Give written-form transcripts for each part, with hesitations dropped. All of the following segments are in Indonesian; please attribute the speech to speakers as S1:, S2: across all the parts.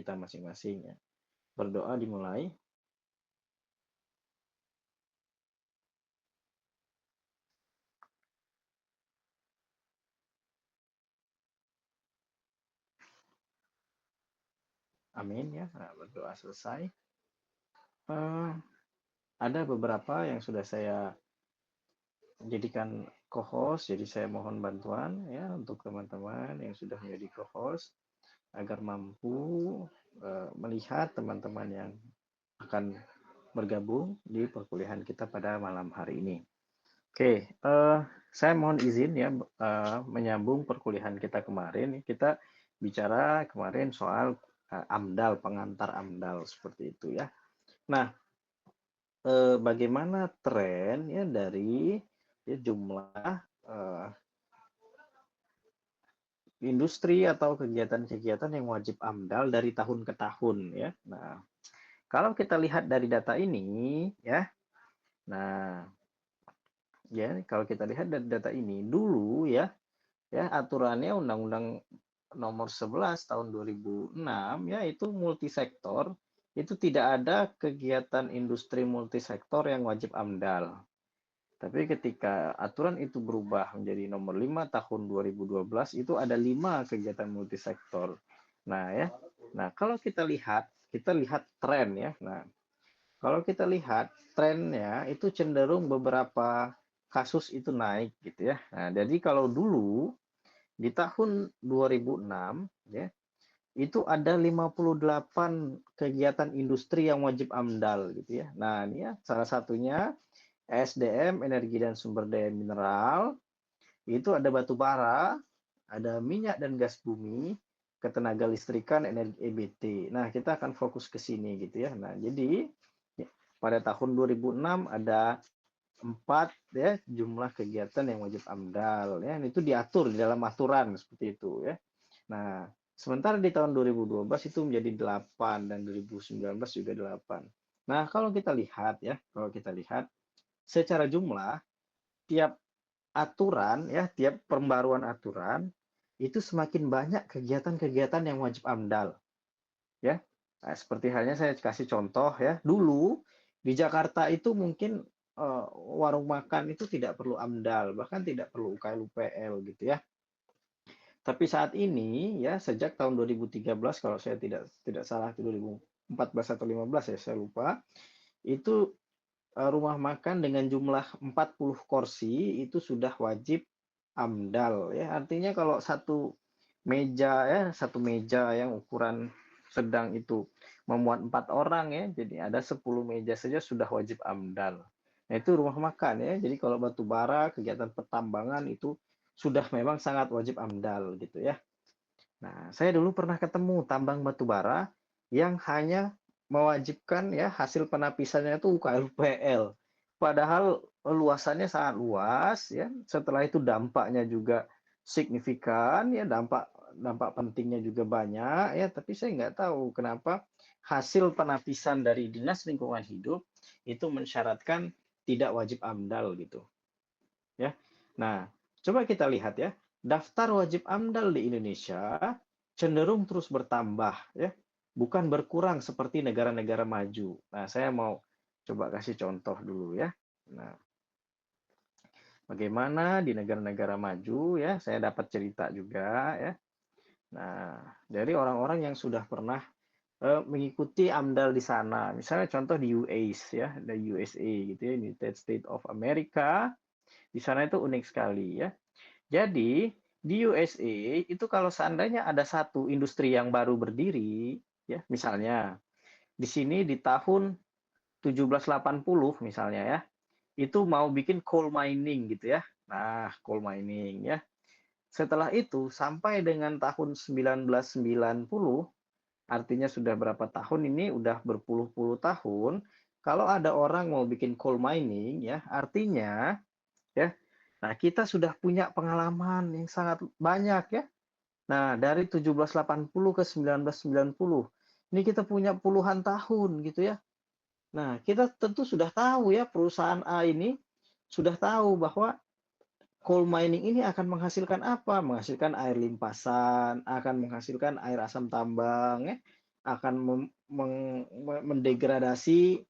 S1: kita masing-masing ya. Berdoa dimulai. Amin ya. Nah, berdoa selesai. Ada beberapa yang sudah saya jadikan co-host, jadi saya mohon bantuan ya untuk teman-teman yang sudah menjadi co-host agar mampu melihat teman-teman yang akan bergabung di perkuliahan kita pada malam hari ini. Oke, saya mohon izin ya menyambung perkuliahan kita kemarin. Kita bicara kemarin soal AMDAL, pengantar AMDAL seperti itu ya. Nah, bagaimana tren ya dari jumlah industri atau kegiatan-kegiatan yang wajib AMDAL dari tahun ke tahun ya. Nah, kalau kita lihat dari data ini ya. Nah, ya kalau kita lihat dari data ini dulu ya aturannya Undang-Undang Nomor 11 tahun 2006 ya itu multisektor, itu tidak ada kegiatan industri multisektor yang wajib AMDAL. Tapi ketika aturan itu berubah menjadi nomor 5 tahun 2012 itu ada 5 kegiatan multisektor. Nah ya. Nah, kalau kita lihat tren ya. Nah, kalau kita lihat trennya itu cenderung beberapa kasus itu naik gitu ya. Nah, jadi kalau dulu di tahun 2006 ya itu ada 58 kegiatan industri yang wajib AMDAL gitu ya. Nah, ini ya salah satunya SDM, energi dan sumber daya mineral, itu ada batu bara, ada minyak dan gas bumi, ketenaga listrikan, energi EBT. Nah, kita akan fokus ke sini gitu ya. Nah, jadi pada tahun 2006 ada 4 ya jumlah kegiatan yang wajib AMDAL ya. Itu diatur di dalam aturan seperti itu ya. Nah, sementara di tahun 2012 itu menjadi 8 dan 2019 juga 8. Nah, kalau kita lihat secara jumlah tiap aturan ya, tiap pembaruan aturan itu semakin banyak kegiatan-kegiatan yang wajib AMDAL ya. Nah, seperti halnya saya kasih contoh ya. Dulu di Jakarta itu mungkin warung makan itu tidak perlu AMDAL, bahkan tidak perlu UKL-UPL gitu ya. Tapi saat ini ya sejak tahun 2013 kalau saya tidak salah 2014 atau 15 ya saya lupa, itu rumah makan dengan jumlah 40 kursi itu sudah wajib AMDAL ya. Artinya kalau satu meja yang ukuran sedang itu memuat 4 orang ya, jadi ada 10 meja saja sudah wajib AMDAL. Nah, itu rumah makan ya. Jadi kalau batu bara, kegiatan pertambangan itu sudah memang sangat wajib AMDAL gitu ya. Nah, saya dulu pernah ketemu tambang batu bara yang hanya mewajibkan ya hasil penapisannya itu UKL-UPL. Padahal luasannya sangat luas ya. Setelah itu dampaknya juga signifikan ya, dampak pentingnya juga banyak ya, tapi saya nggak tahu kenapa hasil penapisan dari Dinas Lingkungan Hidup itu mensyaratkan tidak wajib AMDAL gitu. Ya. Nah, coba kita lihat ya, daftar wajib AMDAL di Indonesia cenderung terus bertambah ya, bukan berkurang seperti negara-negara maju. Nah, saya mau coba kasih contoh dulu ya. Nah, bagaimana di negara-negara maju ya, saya dapat cerita juga ya. Nah, dari orang-orang yang sudah pernah mengikuti AMDAL di sana. Misalnya contoh di US ya, di USA gitu ya, United States of America. Di sana itu unik sekali ya. Jadi di USA itu kalau seandainya ada satu industri yang baru berdiri, ya misalnya di sini di tahun 1780 misalnya ya, itu mau bikin coal mining gitu ya. Nah, coal mining ya. Setelah itu sampai dengan tahun 1990, artinya sudah berapa tahun ini, udah berpuluh-puluh tahun, kalau ada orang mau bikin coal mining ya, artinya ya, nah kita sudah punya pengalaman yang sangat banyak ya. Nah, dari 1780 ke 1990, ini kita punya puluhan tahun gitu ya. Nah, kita tentu sudah tahu ya perusahaan A ini sudah tahu bahwa coal mining ini akan menghasilkan apa? Menghasilkan air limpasan, akan menghasilkan air asam tambang ya, akan mendegradasi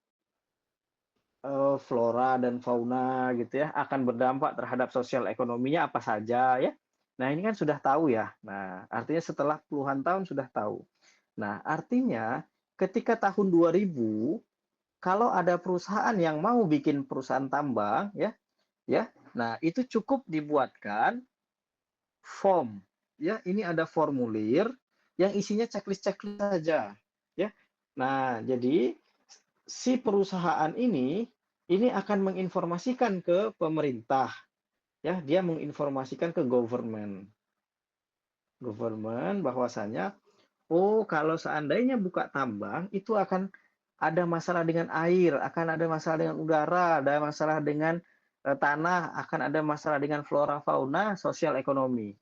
S1: flora dan fauna gitu ya, akan berdampak terhadap sosial ekonominya apa saja ya. Nah, ini kan sudah tahu ya. Nah, artinya setelah puluhan tahun sudah tahu. Nah, artinya ketika tahun 2000 kalau ada perusahaan yang mau bikin perusahaan tambang ya, ya. Nah, itu cukup dibuatkan form ya. Ini ada formulir yang isinya checklist-checklist saja ya. Nah, jadi si perusahaan ini akan menginformasikan ke pemerintah ya, dia menginformasikan ke government bahwasanya oh kalau seandainya buka tambang itu akan ada masalah dengan air, akan ada masalah dengan udara, ada masalah dengan tanah, akan ada masalah dengan flora fauna, sosial ekonomi.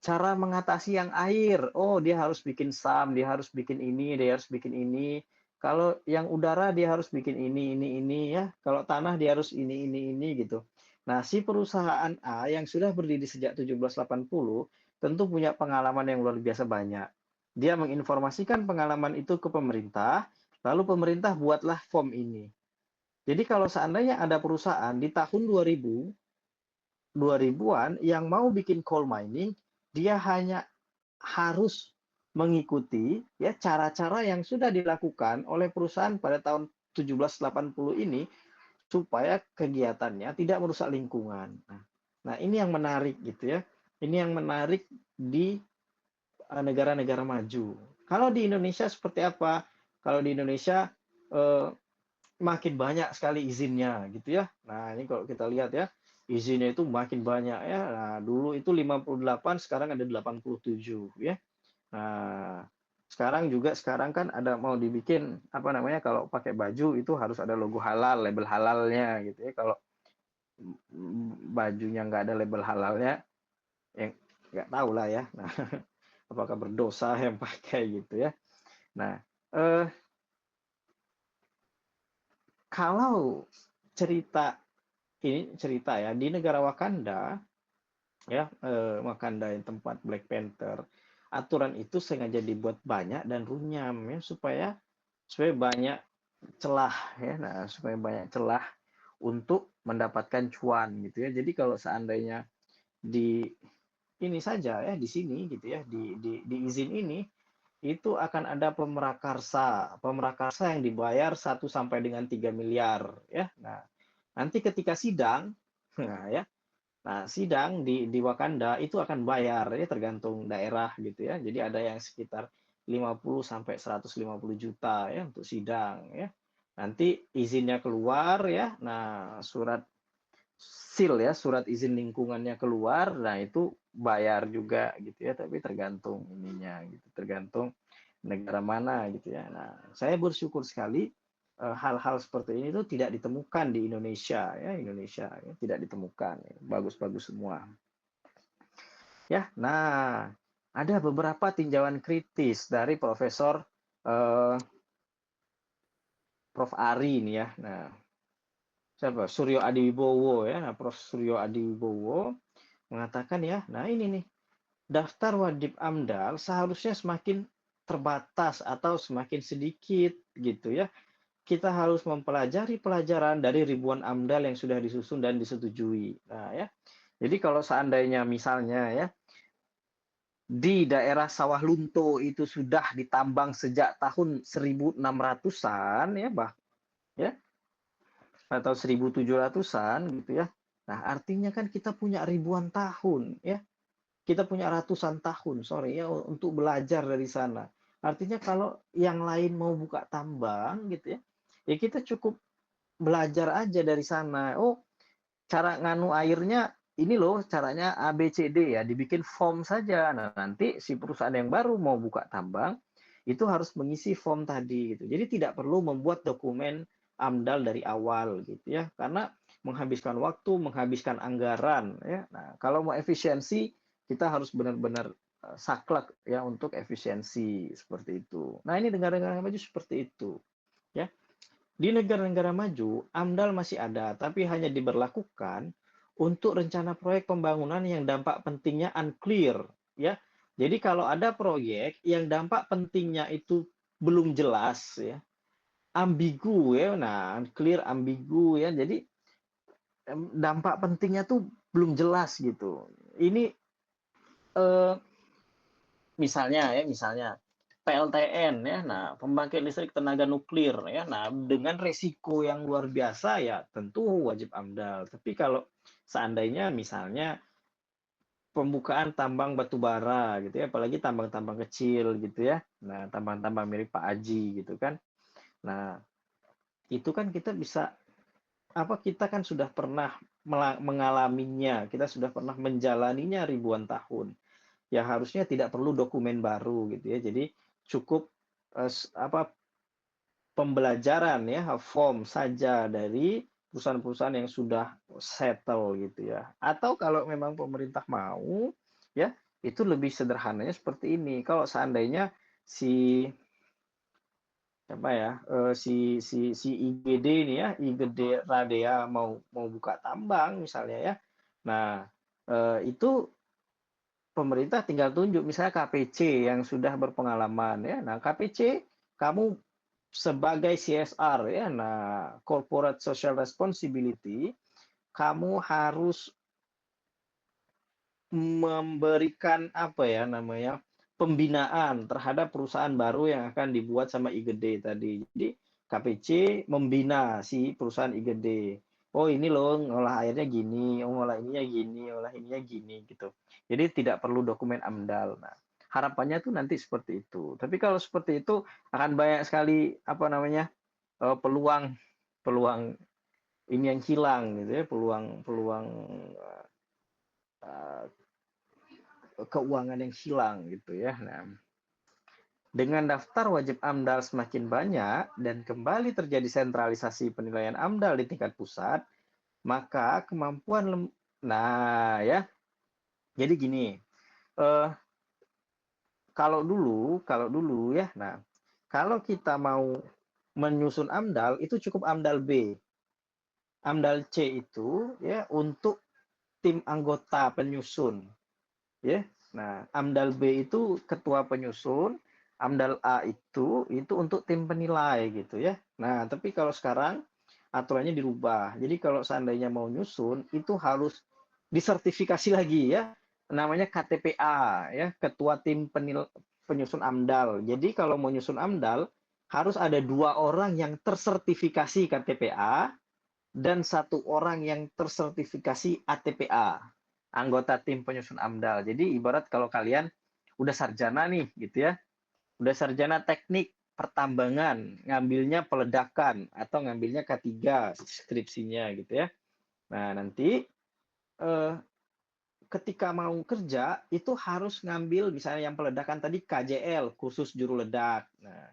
S1: Cara mengatasi yang air, oh dia harus bikin SAM, dia harus bikin ini, dia harus bikin ini. Kalau yang udara dia harus bikin ini ya. Kalau tanah dia harus ini gitu. Nah, si perusahaan A yang sudah berdiri sejak 1780 tentu punya pengalaman yang luar biasa banyak. Dia menginformasikan pengalaman itu ke pemerintah, lalu pemerintah buatlah form ini. Jadi kalau seandainya ada perusahaan di tahun 2000-an yang mau bikin coal mining, dia hanya harus mengikuti ya cara-cara yang sudah dilakukan oleh perusahaan pada tahun 1780 ini supaya kegiatannya tidak merusak lingkungan. Nah, ini yang menarik gitu ya. Ini yang menarik di negara-negara maju. Kalau di Indonesia seperti apa? Kalau di Indonesia eh, makin banyak sekali izinnya gitu ya. Nah, ini kalau kita lihat ya, izinnya itu makin banyak ya. Nah, dulu itu 58, sekarang ada 87 ya. Nah, sekarang kan ada mau dibikin apa namanya kalau pakai baju itu harus ada logo halal, label halalnya gitu ya. Kalau bajunya nggak ada label halalnya, ya nggak tahu lah ya. Nah, apakah berdosa yang pakai gitu ya. Nah, eh, kalau cerita ya di negara Wakanda ya, Wakanda yang tempat Black Panther, aturan itu sengaja dibuat banyak dan runyam ya supaya banyak celah ya. Nah, supaya banyak celah untuk mendapatkan cuan gitu ya. Jadi kalau seandainya di ini saja ya di sini gitu ya di izin ini itu akan ada pemrakarsa yang dibayar 1 sampai dengan 3 miliar ya. Nah, nanti ketika sidang nah ya. Nah, sidang di Wakanda itu akan bayar ya tergantung daerah gitu ya. Jadi ada yang sekitar 50 sampai 150 juta ya untuk sidang ya. Nanti izinnya keluar ya. Nah, surat izin lingkungannya keluar. Nah, itu bayar juga gitu ya, tapi tergantung ininya gitu, tergantung negara mana gitu ya. Nah, saya bersyukur sekali hal-hal seperti ini tuh tidak ditemukan di Indonesia ya, tidak ditemukan. Bagus-bagus semua. Ya, nah ada beberapa tinjauan kritis dari eh, Prof Ari ini ya. Nah, siapa? Suryo Adiwibowo ya. Nah, Prof Suryo Adiwibowo mengatakan ya, nah ini nih daftar wajib AMDAL seharusnya semakin terbatas atau semakin sedikit gitu ya. Kita harus mempelajari pelajaran dari ribuan AMDAL yang sudah disusun dan disetujui. Nah ya, jadi kalau seandainya misalnya ya di daerah Sawah Lunto itu sudah ditambang sejak tahun 1600-an ya, ya atau 1700-an gitu ya. Nah, artinya kan kita punya ribuan tahun ya. Kita punya ratusan tahun, sorry ya, untuk belajar dari sana. Artinya kalau yang lain mau buka tambang gitu ya, ya kita cukup belajar aja dari sana. Oh, cara nganu airnya ini loh caranya A B C D ya, dibikin form saja. Nah, nanti si perusahaan yang baru mau buka tambang itu harus mengisi form tadi gitu. Jadi tidak perlu membuat dokumen AMDAL dari awal gitu ya. Karena menghabiskan waktu, menghabiskan anggaran ya. Nah, kalau mau efisiensi kita harus benar-benar saklek ya untuk efisiensi seperti itu. Nah, ini negara-negara maju seperti itu ya. Di negara-negara maju, AMDAL masih ada, tapi hanya diberlakukan untuk rencana proyek pembangunan yang dampak pentingnya unclear, ya. Jadi kalau ada proyek yang dampak pentingnya itu belum jelas ya, ambigu ya, nah clear ambigu ya. Jadi dampak pentingnya tuh belum jelas gitu. Ini eh, misalnya PLTN ya, nah pembangkit listrik tenaga nuklir ya, nah dengan resiko yang luar biasa ya tentu wajib AMDAL. Tapi kalau seandainya misalnya pembukaan tambang batu bara gitu ya, apalagi tambang-tambang kecil gitu ya, nah tambang-tambang mirip Pak Aji gitu kan, nah itu kan kita bisa kita kan sudah pernah mengalaminya, kita sudah pernah menjalaninya ribuan tahun. Ya harusnya tidak perlu dokumen baru gitu ya. Jadi cukup pembelajaran ya form saja dari perusahaan-perusahaan yang sudah settle gitu ya. Atau kalau memang pemerintah mau ya itu lebih sederhananya seperti ini. Kalau seandainya si si IGD ini ya, IGD Radea mau buka tambang misalnya ya. Nah, itu pemerintah tinggal tunjuk misalnya KPC yang sudah berpengalaman ya. Nah, KPC kamu sebagai CSR ya, nah Corporate Social Responsibility, kamu harus memberikan pembinaan terhadap perusahaan baru yang akan dibuat sama IGD tadi. Jadi KPC membina si perusahaan IGD. Oh ini loh ngolah airnya gini, oh ngolah ininya gini, ngolah ininya gini gitu. Jadi tidak perlu dokumen AMDAL. Nah, harapannya tuh nanti seperti itu. Tapi kalau seperti itu akan banyak sekali peluang peluang ini yang hilang gitu ya, peluang peluang uh, keuangan yang hilang gitu ya. Nah, dengan daftar wajib AMDAL semakin banyak dan kembali terjadi sentralisasi penilaian AMDAL di tingkat pusat, maka kemampuan nah ya. Jadi gini, eh, kalau dulu ya. Nah, kalau kita mau menyusun AMDAL itu cukup AMDAL B. AMDAL C itu ya untuk tim anggota penyusun ya. Nah, AMDAL B itu ketua penyusun, AMDAL A itu untuk tim penilai gitu ya. Nah, tapi kalau sekarang aturannya dirubah. Jadi kalau seandainya mau nyusun itu harus disertifikasi lagi ya. Namanya KTPA ya, ketua tim penyusun AMDAL. Jadi kalau mau nyusun AMDAL harus ada 2 orang yang tersertifikasi KTPA dan 1 orang yang tersertifikasi ATPA, anggota tim penyusun AMDAL. Jadi ibarat kalau kalian udah sarjana nih gitu ya, udah sarjana teknik pertambangan, ngambilnya peledakan atau ngambilnya K3 skripsinya gitu ya. Nah, nanti eh, ketika mau kerja itu harus ngambil misalnya yang peledakan tadi KJL, kursus juru ledak. Nah,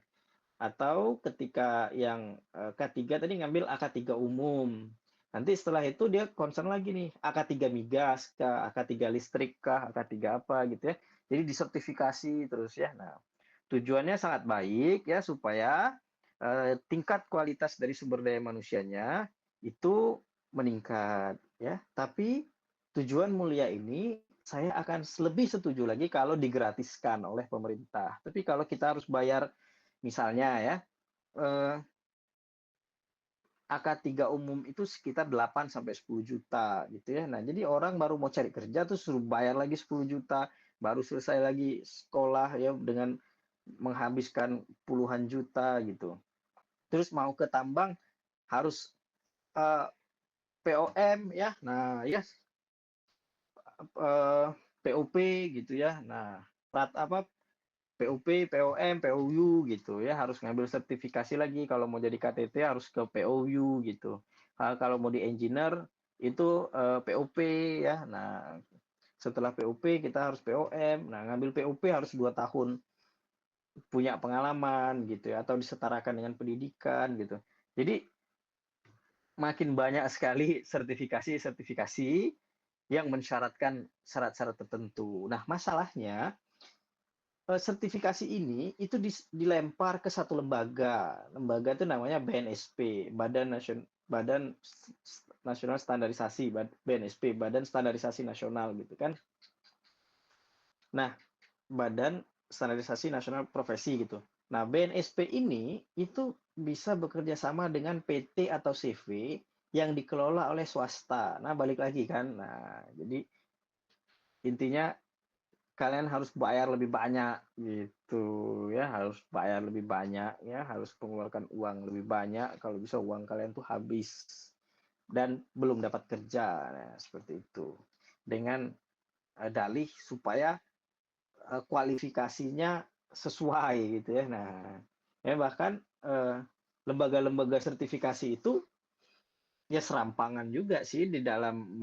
S1: atau ketika yang K3 tadi ngambil AK3 umum. Nanti setelah itu dia concern lagi nih, AK3 migas kah, AK3 listrik kah, AK3 apa gitu ya. Jadi disertifikasi terus ya. Nah, tujuannya sangat baik ya supaya tingkat kualitas dari sumber daya manusianya itu meningkat ya. Tapi tujuan mulia ini saya akan lebih setuju lagi kalau digratiskan oleh pemerintah. Tapi kalau kita harus bayar misalnya ya, eh, AK3 umum itu sekitar 8 sampai 10 juta gitu ya. Nah, jadi orang baru mau cari kerja tuh suruh bayar lagi 10 juta, baru selesai lagi sekolah ya dengan menghabiskan puluhan juta gitu. Terus mau ke tambang harus eh, POM ya. Nah, ya POP gitu ya. Nah, PUP, POM, POU gitu ya, harus ngambil sertifikasi lagi. Kalau mau jadi KTT harus ke POU gitu. Kalau mau di engineer itu POP ya. Nah, setelah POP kita harus POM. Nah, ngambil POP harus 2 tahun punya pengalaman gitu ya, atau disetarakan dengan pendidikan gitu. Jadi makin banyak sekali sertifikasi-sertifikasi yang mensyaratkan syarat-syarat tertentu. Nah, masalahnya sertifikasi ini itu dilempar ke satu lembaga. Lembaga itu namanya BNSP, Badan Nasional Standarisasi, BNSP, Badan Standarisasi Nasional gitu kan. Nah, Badan Standarisasi Nasional Profesi gitu. Nah, BNSP ini itu bisa bekerja sama dengan PT atau CV yang dikelola oleh swasta. Nah, balik lagi kan. Nah, jadi intinya kalian harus bayar lebih banyak gitu ya, harus bayar lebih banyak ya, harus mengeluarkan uang lebih banyak kalau bisa uang kalian tuh habis dan belum dapat kerja. Nah, seperti itu. Dengan dalih supaya kualifikasinya sesuai gitu ya. Nah, ya bahkan lembaga-lembaga sertifikasi itu ya serampangan juga sih di dalam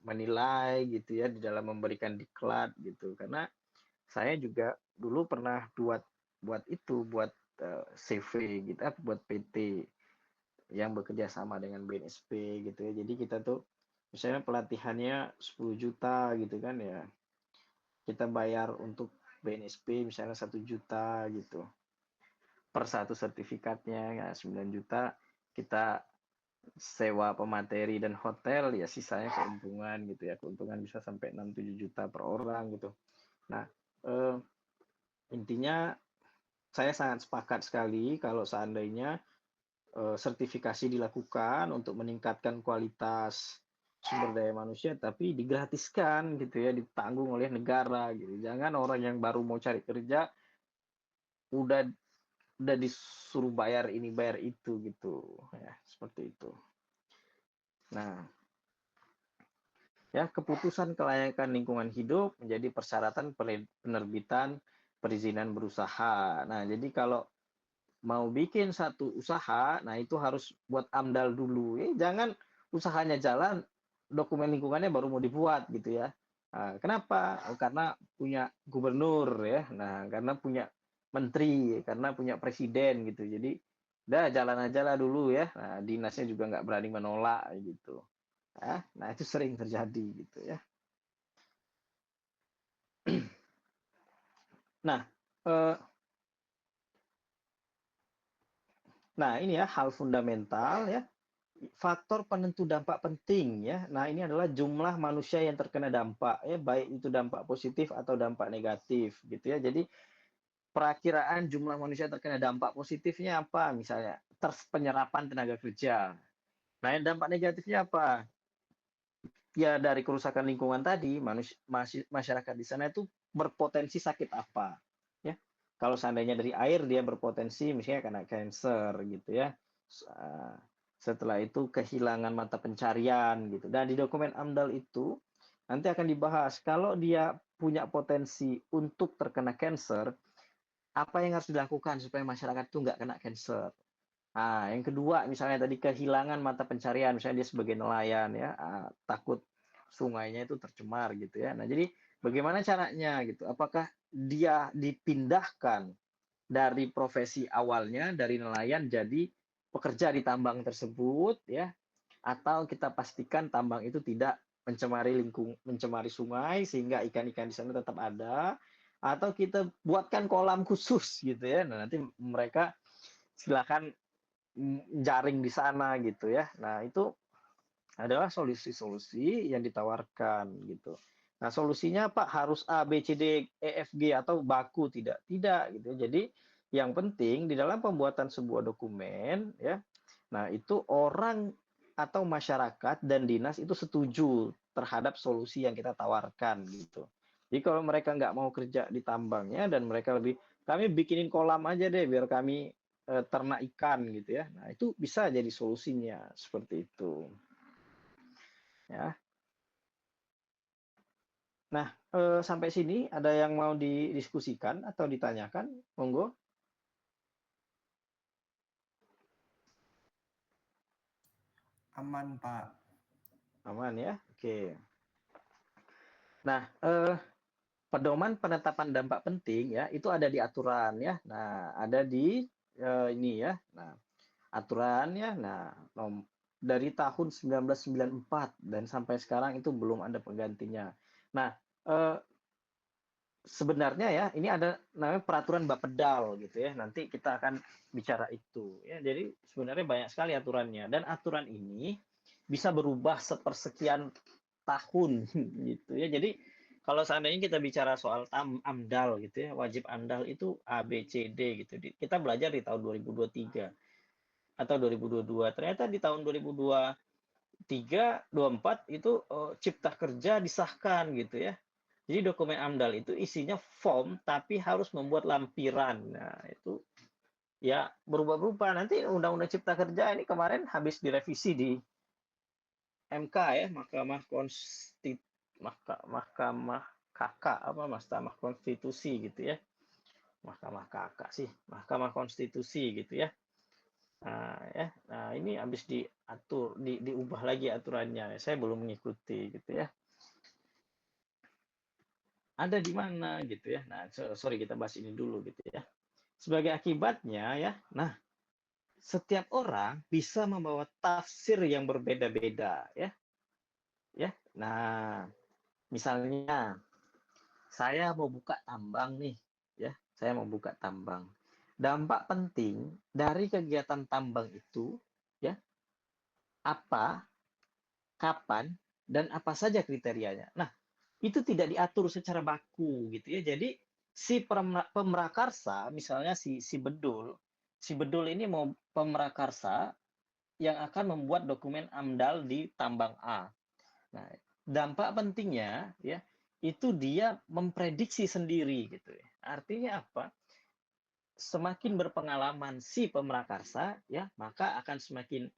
S1: menilai gitu ya, di dalam memberikan diklat gitu. Karena saya juga dulu pernah buat itu, buat CV gitu, buat PT yang bekerja sama dengan BNSP gitu ya. Jadi kita tuh misalnya pelatihannya 10 juta gitu kan ya, kita bayar untuk BNSP misalnya 1 juta gitu per satu sertifikatnya, ya 9 juta kita sewa pemateri dan hotel, ya sisanya keuntungan gitu ya, keuntungan bisa sampai 6-7 juta per orang gitu. Nah, eh, intinya saya sangat sepakat sekali kalau seandainya sertifikasi dilakukan untuk meningkatkan kualitas sumber daya manusia, tapi digratiskan gitu ya, ditanggung oleh negara gitu. Jangan orang yang baru mau cari kerja udah disuruh bayar ini bayar itu gitu ya, seperti itu. Nah, ya keputusan kelayakan lingkungan hidup menjadi persyaratan penerbitan perizinan berusaha. Nah, jadi kalau mau bikin satu usaha, nah itu harus buat AMDAL dulu. Jangan usahanya jalan, dokumen lingkungannya baru mau dibuat gitu ya. Nah, kenapa? Karena punya gubernur ya. Nah, karena punya menteri, karena punya presiden gitu. Jadi, udah jalan aja lah dulu ya. Nah, dinasnya juga nggak berani menolak gitu. Nah, itu sering terjadi gitu ya. Nah, eh, nah ini ya hal fundamental ya, faktor penentu dampak penting ya. Nah, ini adalah jumlah manusia yang terkena dampak ya, baik itu dampak positif atau dampak negatif gitu ya. Jadi perakiraan jumlah manusia terkena dampak positifnya apa? Misalnya penyerapan tenaga kerja. Nah, yang dampak negatifnya apa? Ya dari kerusakan lingkungan tadi, masyarakat di sana itu berpotensi sakit apa? Ya, kalau seandainya dari air dia berpotensi misalnya kena cancer gitu ya. Setelah itu kehilangan mata pencarian gitu. Dan di dokumen AMDAL itu nanti akan dibahas kalau dia punya potensi untuk terkena cancer, apa yang harus dilakukan supaya masyarakat itu nggak kena cancer. Nah, yang kedua misalnya tadi kehilangan mata pencarian, misalnya dia sebagai nelayan ya, takut sungainya itu tercemar gitu ya. Nah, jadi bagaimana caranya gitu? Apakah dia dipindahkan dari profesi awalnya dari nelayan jadi pekerja di tambang tersebut ya, atau kita pastikan tambang itu tidak mencemari sungai sehingga ikan-ikan di sana tetap ada, atau kita buatkan kolam khusus gitu ya. Nah, nanti mereka silakan jaring di sana gitu ya. Nah, itu adalah solusi-solusi yang ditawarkan gitu. Nah, solusinya Pak harus A, B, C, D, E, F, G atau baku tidak? Tidak gitu. Jadi yang penting di dalam pembuatan sebuah dokumen ya. Nah, itu orang atau masyarakat dan dinas itu setuju terhadap solusi yang kita tawarkan gitu. Jadi kalau mereka nggak mau kerja di tambangnya dan mereka lebih, kami bikinin kolam aja deh biar kami ternak ikan gitu ya. Nah, itu bisa jadi solusinya seperti itu. Ya. Nah, sampai sini ada yang mau didiskusikan atau ditanyakan? Monggo.
S2: Aman, Pak.
S1: Aman ya. Oke. Nah, pedoman penetapan dampak penting ya, itu ada di aturan ya. Nah, ada di ini ya. Nah, aturannya nah dari tahun 1994 dan sampai sekarang itu belum ada penggantinya. Nah, eh, sebenarnya ya ini ada namanya peraturan Bapedal gitu ya. Nanti kita akan bicara itu ya. Jadi sebenarnya banyak sekali aturannya dan aturan ini bisa berubah sepersekian tahun gitu ya. Jadi Kalau seandainya kita bicara soal AMDAL gitu ya, wajib AMDAL itu A, B, C, D gitu. Kita belajar di tahun 2023 atau 2022. Ternyata di tahun 2023, 24 itu Cipta Kerja disahkan gitu ya. Jadi dokumen AMDAL itu isinya form tapi harus membuat lampiran. Nah, itu ya berubah-ubah. Nanti Undang-Undang Cipta Kerja ini kemarin habis direvisi di MK ya, Mahkamah Konstitusi, Mahkamah KK apa Mahkamah Konstitusi gitu ya. Mahkamah KK sih, Mahkamah Konstitusi gitu ya. Nah, ini habis diatur, diubah lagi aturannya. Saya belum mengikuti gitu ya. Ada di mana gitu ya. Nah, sorry kita bahas ini dulu gitu ya. Sebagai akibatnya ya, nah setiap orang bisa membawa tafsir yang berbeda-beda ya. Ya. Nah, misalnya saya mau buka tambang nih, ya. Saya mau buka tambang. Dampak penting dari kegiatan tambang itu ya, apa, kapan, dan apa saja kriterianya. Nah, itu tidak diatur secara baku gitu ya. Jadi si pemrakarsa, misalnya si bedul ini mau pemrakarsa yang akan membuat dokumen AMDAL di tambang A. Nah, dampak pentingnya ya itu dia memprediksi sendiri gitu ya. Artinya apa? Semakin berpengalaman si pemrakarsa ya, maka akan semakin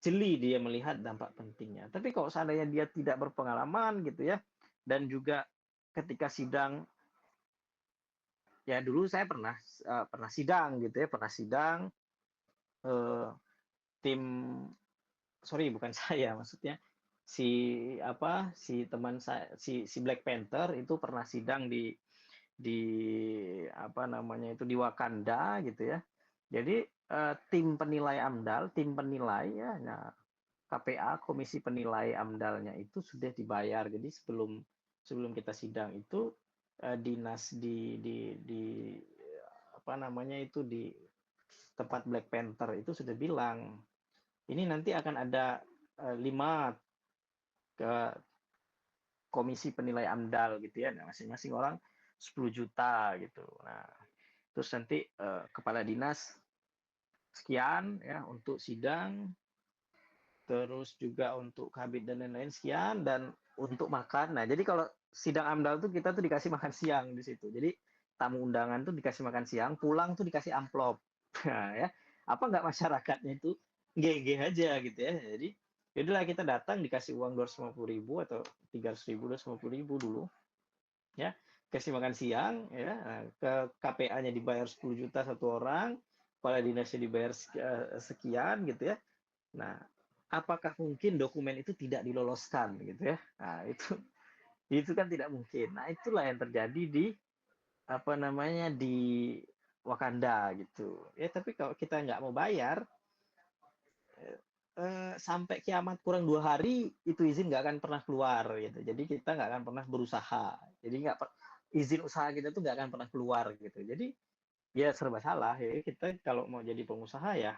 S1: jeli dia melihat dampak pentingnya. Tapi kalau seandainya dia tidak berpengalaman gitu ya, dan juga ketika sidang, ya dulu saya pernah sidang gitu ya, pernah sidang eh, tim, sorry bukan saya maksudnya, si teman saya, si Black Panther itu pernah sidang di apa namanya itu di Wakanda gitu ya. Jadi tim penilai AMDAL, tim penilai ya, nah, KPA Komisi Penilai AMDALnya itu sudah dibayar. Jadi sebelum kita sidang itu dinas di apa namanya itu di tempat Black Panther itu sudah bilang ini nanti akan ada 5 ke komisi penilai AMDAL gitu ya. Nah, masing-masing orang 10 juta gitu. Nah, terus nanti kepala dinas sekian ya untuk sidang, terus juga untuk kabit dan lain-lain sekian, dan untuk makan. Nah, jadi kalau sidang AMDAL tuh kita tuh dikasih makan siang di situ. Jadi tamu undangan tuh dikasih makan siang, pulang tuh dikasih amplop. Nah, ya. Apa nggak masyarakatnya itu GG aja gitu ya. Jadi jadilah kita datang dikasih uang 250.000 atau 300.000, 250.000 dulu ya, kasih makan siang ya. Nah, ke KPA-nya dibayar 10 juta satu orang, kepala dinasnya dibayar sekian gitu ya. Nah, apakah mungkin dokumen itu tidak diloloskan gitu ya? Nah, itu kan tidak mungkin. Nah, itulah yang terjadi di apa namanya di Wakanda gitu. Ya, tapi kalau kita nggak mau bayar sampai kiamat kurang 2 hari itu izin nggak akan pernah keluar gitu. Jadi kita nggak akan pernah berusaha. Jadi nggak izin usaha kita tuh nggak akan pernah keluar gitu. Jadi ya serba salah ya. Kita kalau mau jadi pengusaha ya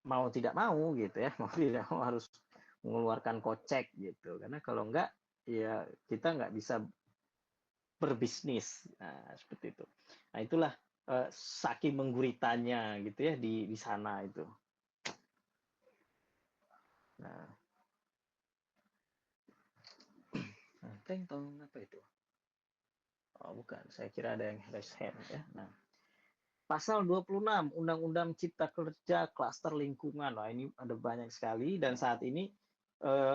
S1: mau tidak mau gitu ya, mau tidak mau harus mengeluarkan kocek gitu. Karena kalau enggak ya kita nggak bisa berbisnis. Nah, seperti itu. Nah, itulah saking mengguritanya gitu ya di sana itu. Nah, teng tong apa itu? Oh, bukan. Saya kira ada yang raise hand ya. Nah, Pasal 26 Undang-Undang Cipta Kerja Klaster Lingkungan. Nah, ini ada banyak sekali dan saat ini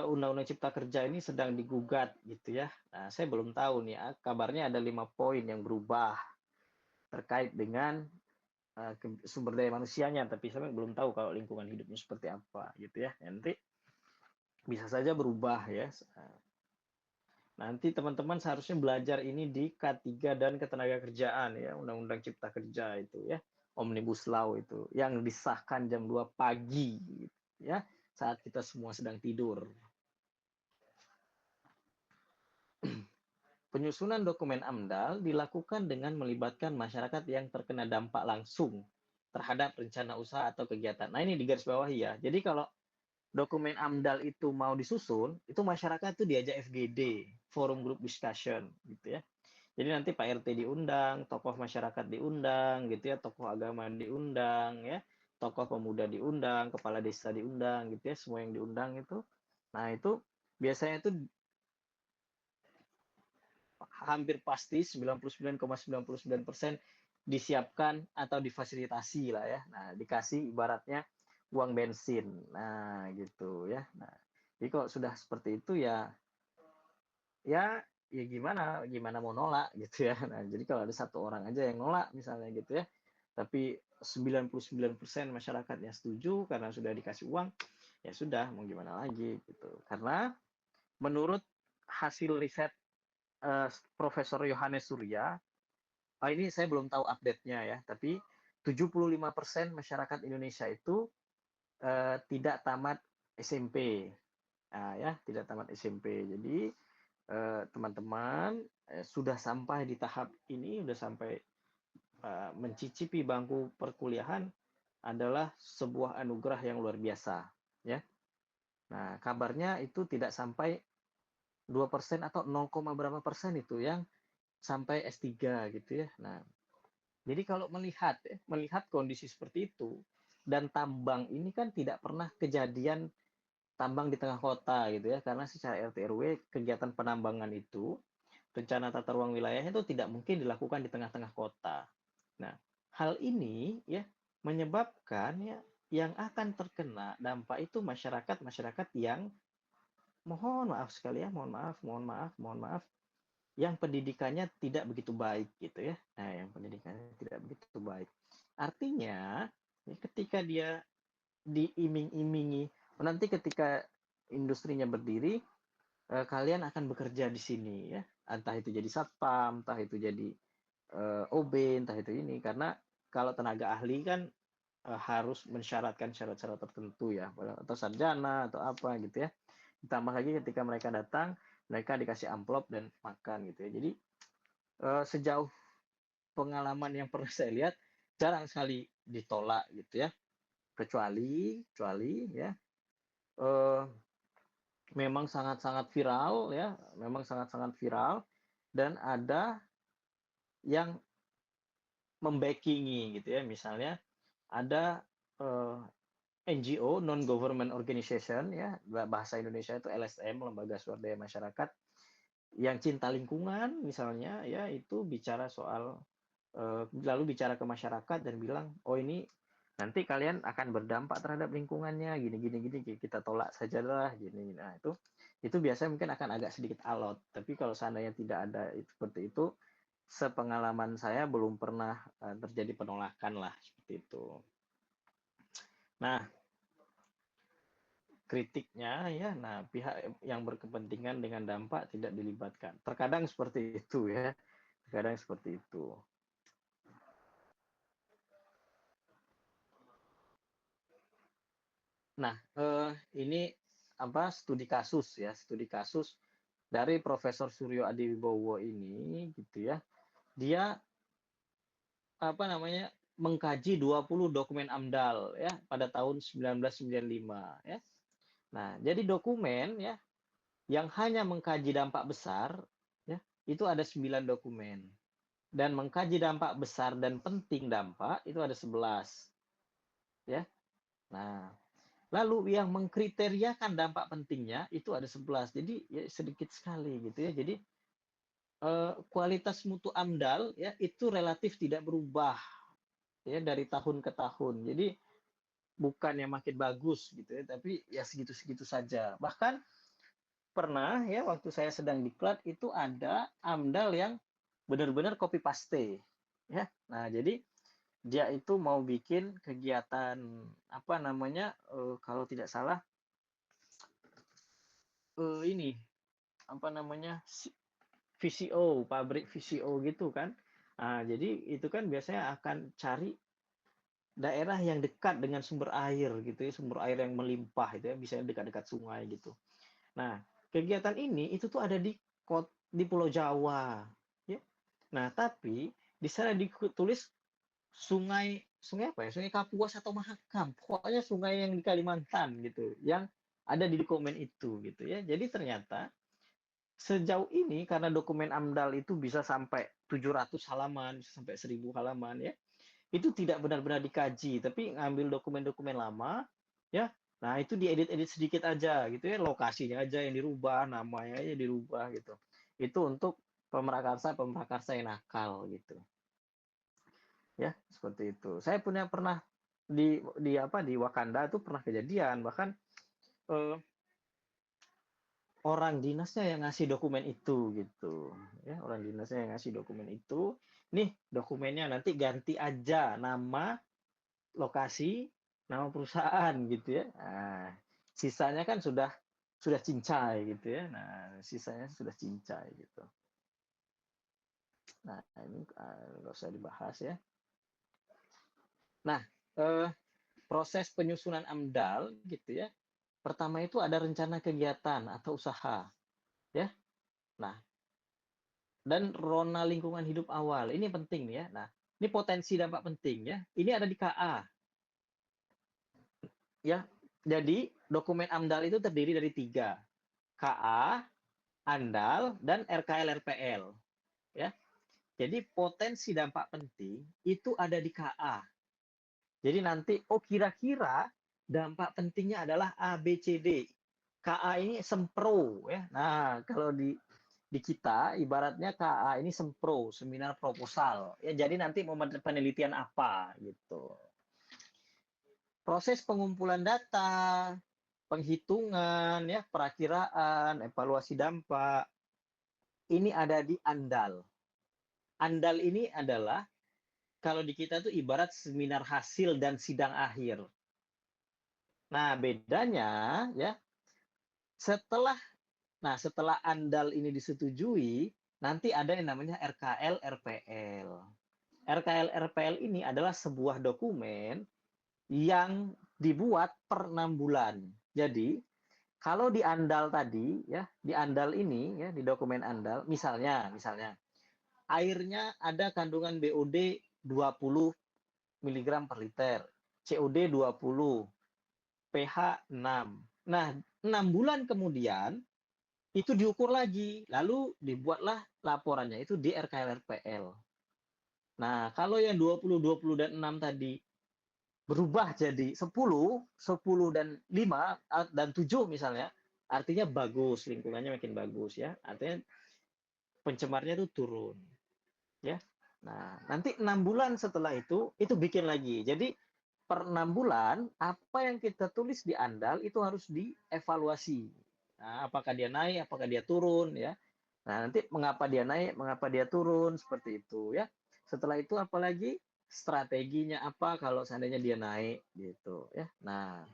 S1: Undang-Undang Cipta Kerja ini sedang digugat gitu ya. Nah, saya belum tahu nih, kabarnya ada 5 poin yang berubah terkait dengan sumber daya manusianya, tapi saya belum tahu kalau lingkungan hidupnya seperti apa gitu ya. Nanti bisa saja berubah ya. Nanti teman-teman seharusnya belajar ini di K3 dan Ketenagakerjaan ya, Undang-Undang Cipta Kerja itu ya, Omnibus Law itu yang disahkan jam 2 pagi gitu, ya, saat kita semua sedang tidur. Penyusunan dokumen AMDAL dilakukan dengan melibatkan masyarakat yang terkena dampak langsung terhadap rencana usaha atau kegiatan. Nah, ini digarisbawahi ya. Jadi kalau dokumen AMDAL itu mau disusun, itu masyarakat itu diajak FGD. forum group discussion gitu ya. Jadi nanti Pak RT diundang, tokoh masyarakat diundang gitu ya, tokoh agama diundang ya, tokoh pemuda diundang, kepala desa diundang gitu ya, semua yang diundang itu. Nah, itu biasanya itu hampir pasti 99,99% disiapkan atau difasilitasi lah ya. Nah, dikasih ibaratnya uang bensin. Nah, gitu ya. Nah, jadi kalau sudah seperti itu ya ya gimana mau nolak gitu ya. Nah, jadi kalau ada satu orang aja yang nolak misalnya gitu ya, tapi 99% masyarakatnya setuju karena sudah dikasih uang, ya sudah mau gimana lagi gitu. Karena menurut hasil riset Profesor Yohanes Surya, ini saya belum tahu update-nya ya, tapi 75% masyarakat Indonesia itu tidak tamat SMP. Nah, ya, tidak tamat SMP. Jadi teman-teman sudah sampai di tahap ini, sudah sampai mencicipi bangku perkuliahan adalah sebuah anugerah yang luar biasa, ya. Nah, kabarnya itu tidak sampai 2% atau 0, berapa persen itu yang sampai S3 gitu ya. Nah, jadi kalau melihat kondisi seperti itu dan tambang ini kan tidak pernah kejadian tambang di tengah kota gitu ya, karena secara RT RW kegiatan penambangan itu rencana tata ruang wilayahnya itu tidak mungkin dilakukan di tengah-tengah kota. Nah, hal ini ya menyebabkan ya yang akan terkena dampak itu masyarakat-masyarakat yang mohon maaf sekali ya, mohon maaf yang pendidikannya tidak begitu baik gitu ya. Nah, yang pendidikannya tidak begitu baik. Artinya, ya, ketika dia diiming-imingi, nanti ketika industrinya berdiri, kalian akan bekerja di sini ya. Entah itu jadi satpam, entah itu jadi OB, entah itu ini. Karena kalau tenaga ahli kan harus mensyaratkan syarat-syarat tertentu ya, atau sarjana atau apa gitu ya. Ditambah lagi ketika mereka datang, mereka dikasih amplop dan makan gitu ya. Jadi sejauh pengalaman yang pernah saya lihat jarang sekali ditolak gitu ya, kecuali ya eh, memang sangat-sangat viral ya, memang sangat-sangat viral dan ada yang membackingi gitu ya, misalnya ada NGO non government organization ya, bahasa Indonesia itu LSM, lembaga swadaya masyarakat yang cinta lingkungan misalnya ya, itu bicara soal lalu bicara ke masyarakat dan bilang, oh ini nanti kalian akan berdampak terhadap lingkungannya gini gini gini, kita tolak sajalah gini. Nah, itu biasanya mungkin akan agak sedikit alot, tapi kalau seandainya tidak ada seperti itu, sepengalaman saya belum pernah terjadi penolakan lah seperti itu. Nah, kritiknya ya, nah pihak yang berkepentingan dengan dampak tidak dilibatkan, terkadang seperti itu ya, terkadang seperti itu. Nah, ini apa studi kasus ya, studi kasus dari Profesor Suryo Adiwibowo ini gitu ya. Dia apa namanya mengkaji 20 dokumen AMDAL ya pada tahun 1995 ya. Nah, jadi dokumen ya yang hanya mengkaji dampak besar ya, itu ada 9 dokumen. Dan mengkaji dampak besar dan penting dampak itu ada 11 ya. Nah, lalu yang mengkriteriakan dampak pentingnya itu ada 11. Jadi ya sedikit sekali gitu ya. Jadi kualitas mutu AMDAL ya itu relatif tidak berubah ya dari tahun ke tahun. Jadi bukan yang makin bagus gitu ya, tapi ya segitu-segitu saja. Bahkan pernah ya waktu saya sedang diklat itu ada AMDAL yang benar-benar copy paste ya. Nah, jadi dia itu mau bikin kegiatan apa namanya kalau tidak salah ini apa namanya VCO, pabrik VCO gitu kan. Nah, jadi itu kan biasanya akan cari daerah yang dekat dengan sumber air gitu ya, sumber air yang melimpah itu ya, bisa dekat-dekat sungai gitu. Nah, kegiatan ini itu tuh ada di Pulau Jawa, ya. Nah, tapi di sana ditulis sungai sungai apa ya? Sungai Kapuas atau Mahakam. Pokoknya sungai yang di Kalimantan gitu, yang ada di dokumen itu gitu ya. Jadi ternyata sejauh ini karena dokumen AMDAL itu bisa sampai 700 halaman, bisa sampai 1000 halaman ya. Itu tidak benar-benar dikaji, tapi ngambil dokumen-dokumen lama ya. Nah, itu diedit-edit sedikit aja gitu ya, lokasinya aja yang dirubah, namanya aja dirubah gitu. Itu untuk pemrakarsa yang nakal gitu. Ya, seperti itu. Saya punya pernah di Wakanda itu pernah kejadian, bahkan eh, orang dinasnya yang ngasih dokumen itu gitu ya, orang dinasnya yang ngasih dokumen itu, nih dokumennya nanti ganti aja nama, lokasi, nama perusahaan gitu ya. Nah, sisanya kan sudah cincai gitu ya. Nah, sisanya sudah cincai gitu. Nah, ini nggak usah dibahas ya. Nah, proses penyusunan AMDAL gitu ya. Pertama itu ada rencana kegiatan atau usaha ya. Nah, dan rona lingkungan hidup awal. Ini penting ya. Nah, ini potensi dampak penting ya. Ini ada di KA ya. Jadi dokumen AMDAL itu terdiri dari 3. KA, ANDAL, dan RKL-RPL. Ya. Jadi potensi dampak penting itu ada di KA. Jadi nanti, kira-kira dampak pentingnya adalah A, B, C, D. KA ini sempro. Ya. Nah, kalau di kita, ibaratnya KA ini sempro, seminar proposal. Ya, jadi nanti mau penelitian apa gitu. Proses pengumpulan data, penghitungan, ya, perakiraan, evaluasi dampak, ini ada di ANDAL. ANDAL ini adalah kalau di kita tuh ibarat seminar hasil dan sidang akhir. Nah, bedanya ya setelah setelah ANDAL ini disetujui, nanti ada yang namanya RKL RPL. RKL RPL ini adalah sebuah dokumen yang dibuat per 6 bulan. Jadi, kalau di ANDAL tadi ya, di ANDAL ini ya, di dokumen ANDAL misalnya airnya ada kandungan BOD 20 miligram per liter, COD 20, pH 6. Nah, 6 bulan kemudian itu diukur lagi, lalu dibuatlah laporannya itu di RKLRPL. Nah, kalau yang 20, 20 dan 6 tadi berubah jadi 10, 10 dan 5 dan 7 misalnya, artinya bagus, lingkungannya makin bagus ya. Artinya pencemarnya itu turun ya. Nah, nanti 6 bulan setelah itu bikin lagi. Jadi per 6 bulan, apa yang kita tulis di ANDAL itu harus dievaluasi. Nah, apakah dia naik, apakah dia turun ya. Nah, nanti mengapa dia naik, mengapa dia turun, seperti itu ya. Setelah itu apalagi strateginya apa kalau seandainya dia naik gitu ya. Nah,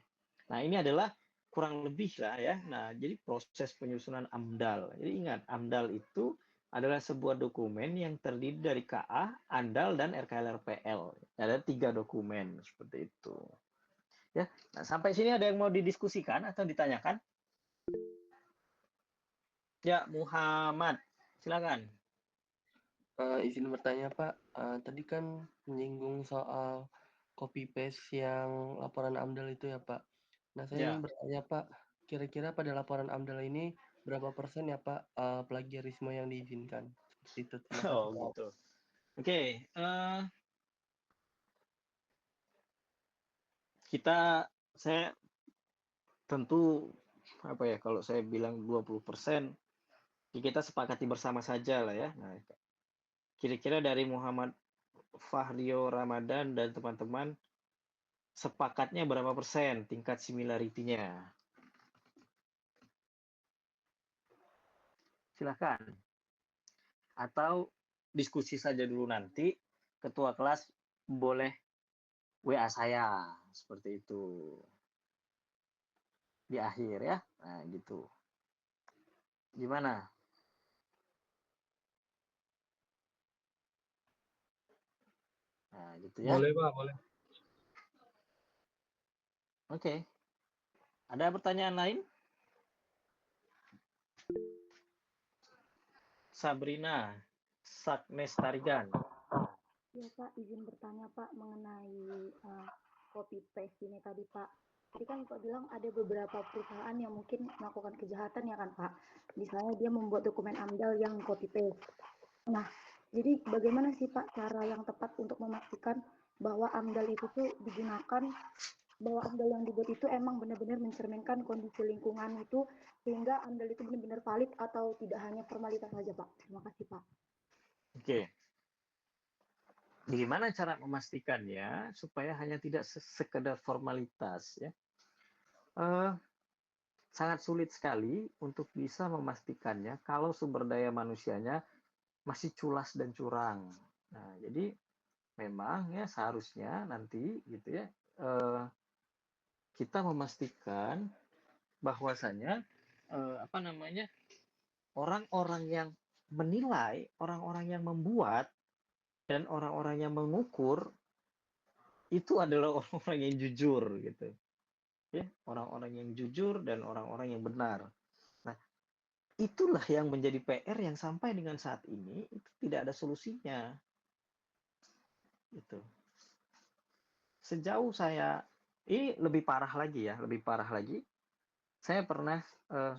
S1: ini adalah kurang lebih lah ya. Nah, jadi proses penyusunan AMDAL. Jadi ingat, AMDAL itu adalah sebuah dokumen yang terdiri dari KA, ANDAL, dan RKLRPL. Ada 3 dokumen seperti itu. Ya, nah, sampai sini ada yang mau didiskusikan atau ditanyakan? Ya, Muhammad, silakan.
S2: Izin bertanya Pak, tadi kan menyinggung soal copy paste yang laporan AMDAL itu ya Pak. Nah saya ingin
S1: Ya,
S2: bertanya Pak, kira-kira pada laporan AMDAL ini berapa persen ya Pak plagiarisme yang diizinkan? Seperti itu. Terima kasih
S1: oh
S2: Pak.
S1: gitu. Oke, saya tentu apa ya, kalau saya bilang 20%, ya kita sepakati bersama saja lah ya. Nah, kira-kira dari Muhammad Fahrio Ramadan dan teman-teman sepakatnya berapa persen tingkat similarity-nya? Silakan. Atau diskusi saja dulu nanti, ketua kelas boleh WA saya, seperti itu. Di akhir ya. Nah, gitu. Gimana? Nah, gitu ya.
S3: Boleh Pak, boleh.
S1: Oke. Ada pertanyaan lain? Sabrina Saknes Tarigan.
S4: Ya Pak, izin bertanya Pak mengenai copy paste ini tadi Pak.
S3: Tadi kan Pak bilang ada beberapa perusahaan yang mungkin melakukan kejahatan ya kan Pak. Misalnya dia membuat dokumen AMDAL yang copy paste. Nah, jadi bagaimana sih Pak cara yang tepat untuk memastikan bahwa AMDAL itu tuh digunakan, bahwa AMDAL yang dibuat itu emang benar-benar mencerminkan kondisi lingkungan itu, sehingga AMDAL itu benar-benar valid atau tidak hanya formalitas saja Pak. Terima kasih Pak.
S1: Oke, gimana cara memastikannya supaya hanya tidak sekedar formalitas ya? Eh, Sangat sulit sekali untuk bisa memastikannya kalau sumber daya manusianya masih culas dan curang. Nah, jadi memang ya seharusnya nanti gitu ya, eh, kita memastikan bahwasanya apa namanya, orang-orang yang menilai, orang-orang yang membuat dan orang-orang yang mengukur itu adalah orang-orang yang jujur gitu ya, orang-orang yang jujur dan orang-orang yang benar. Nah, itulah yang menjadi PR yang sampai dengan saat ini itu tidak ada solusinya gitu. Sejauh saya ini lebih parah lagi ya, lebih parah lagi. Saya pernah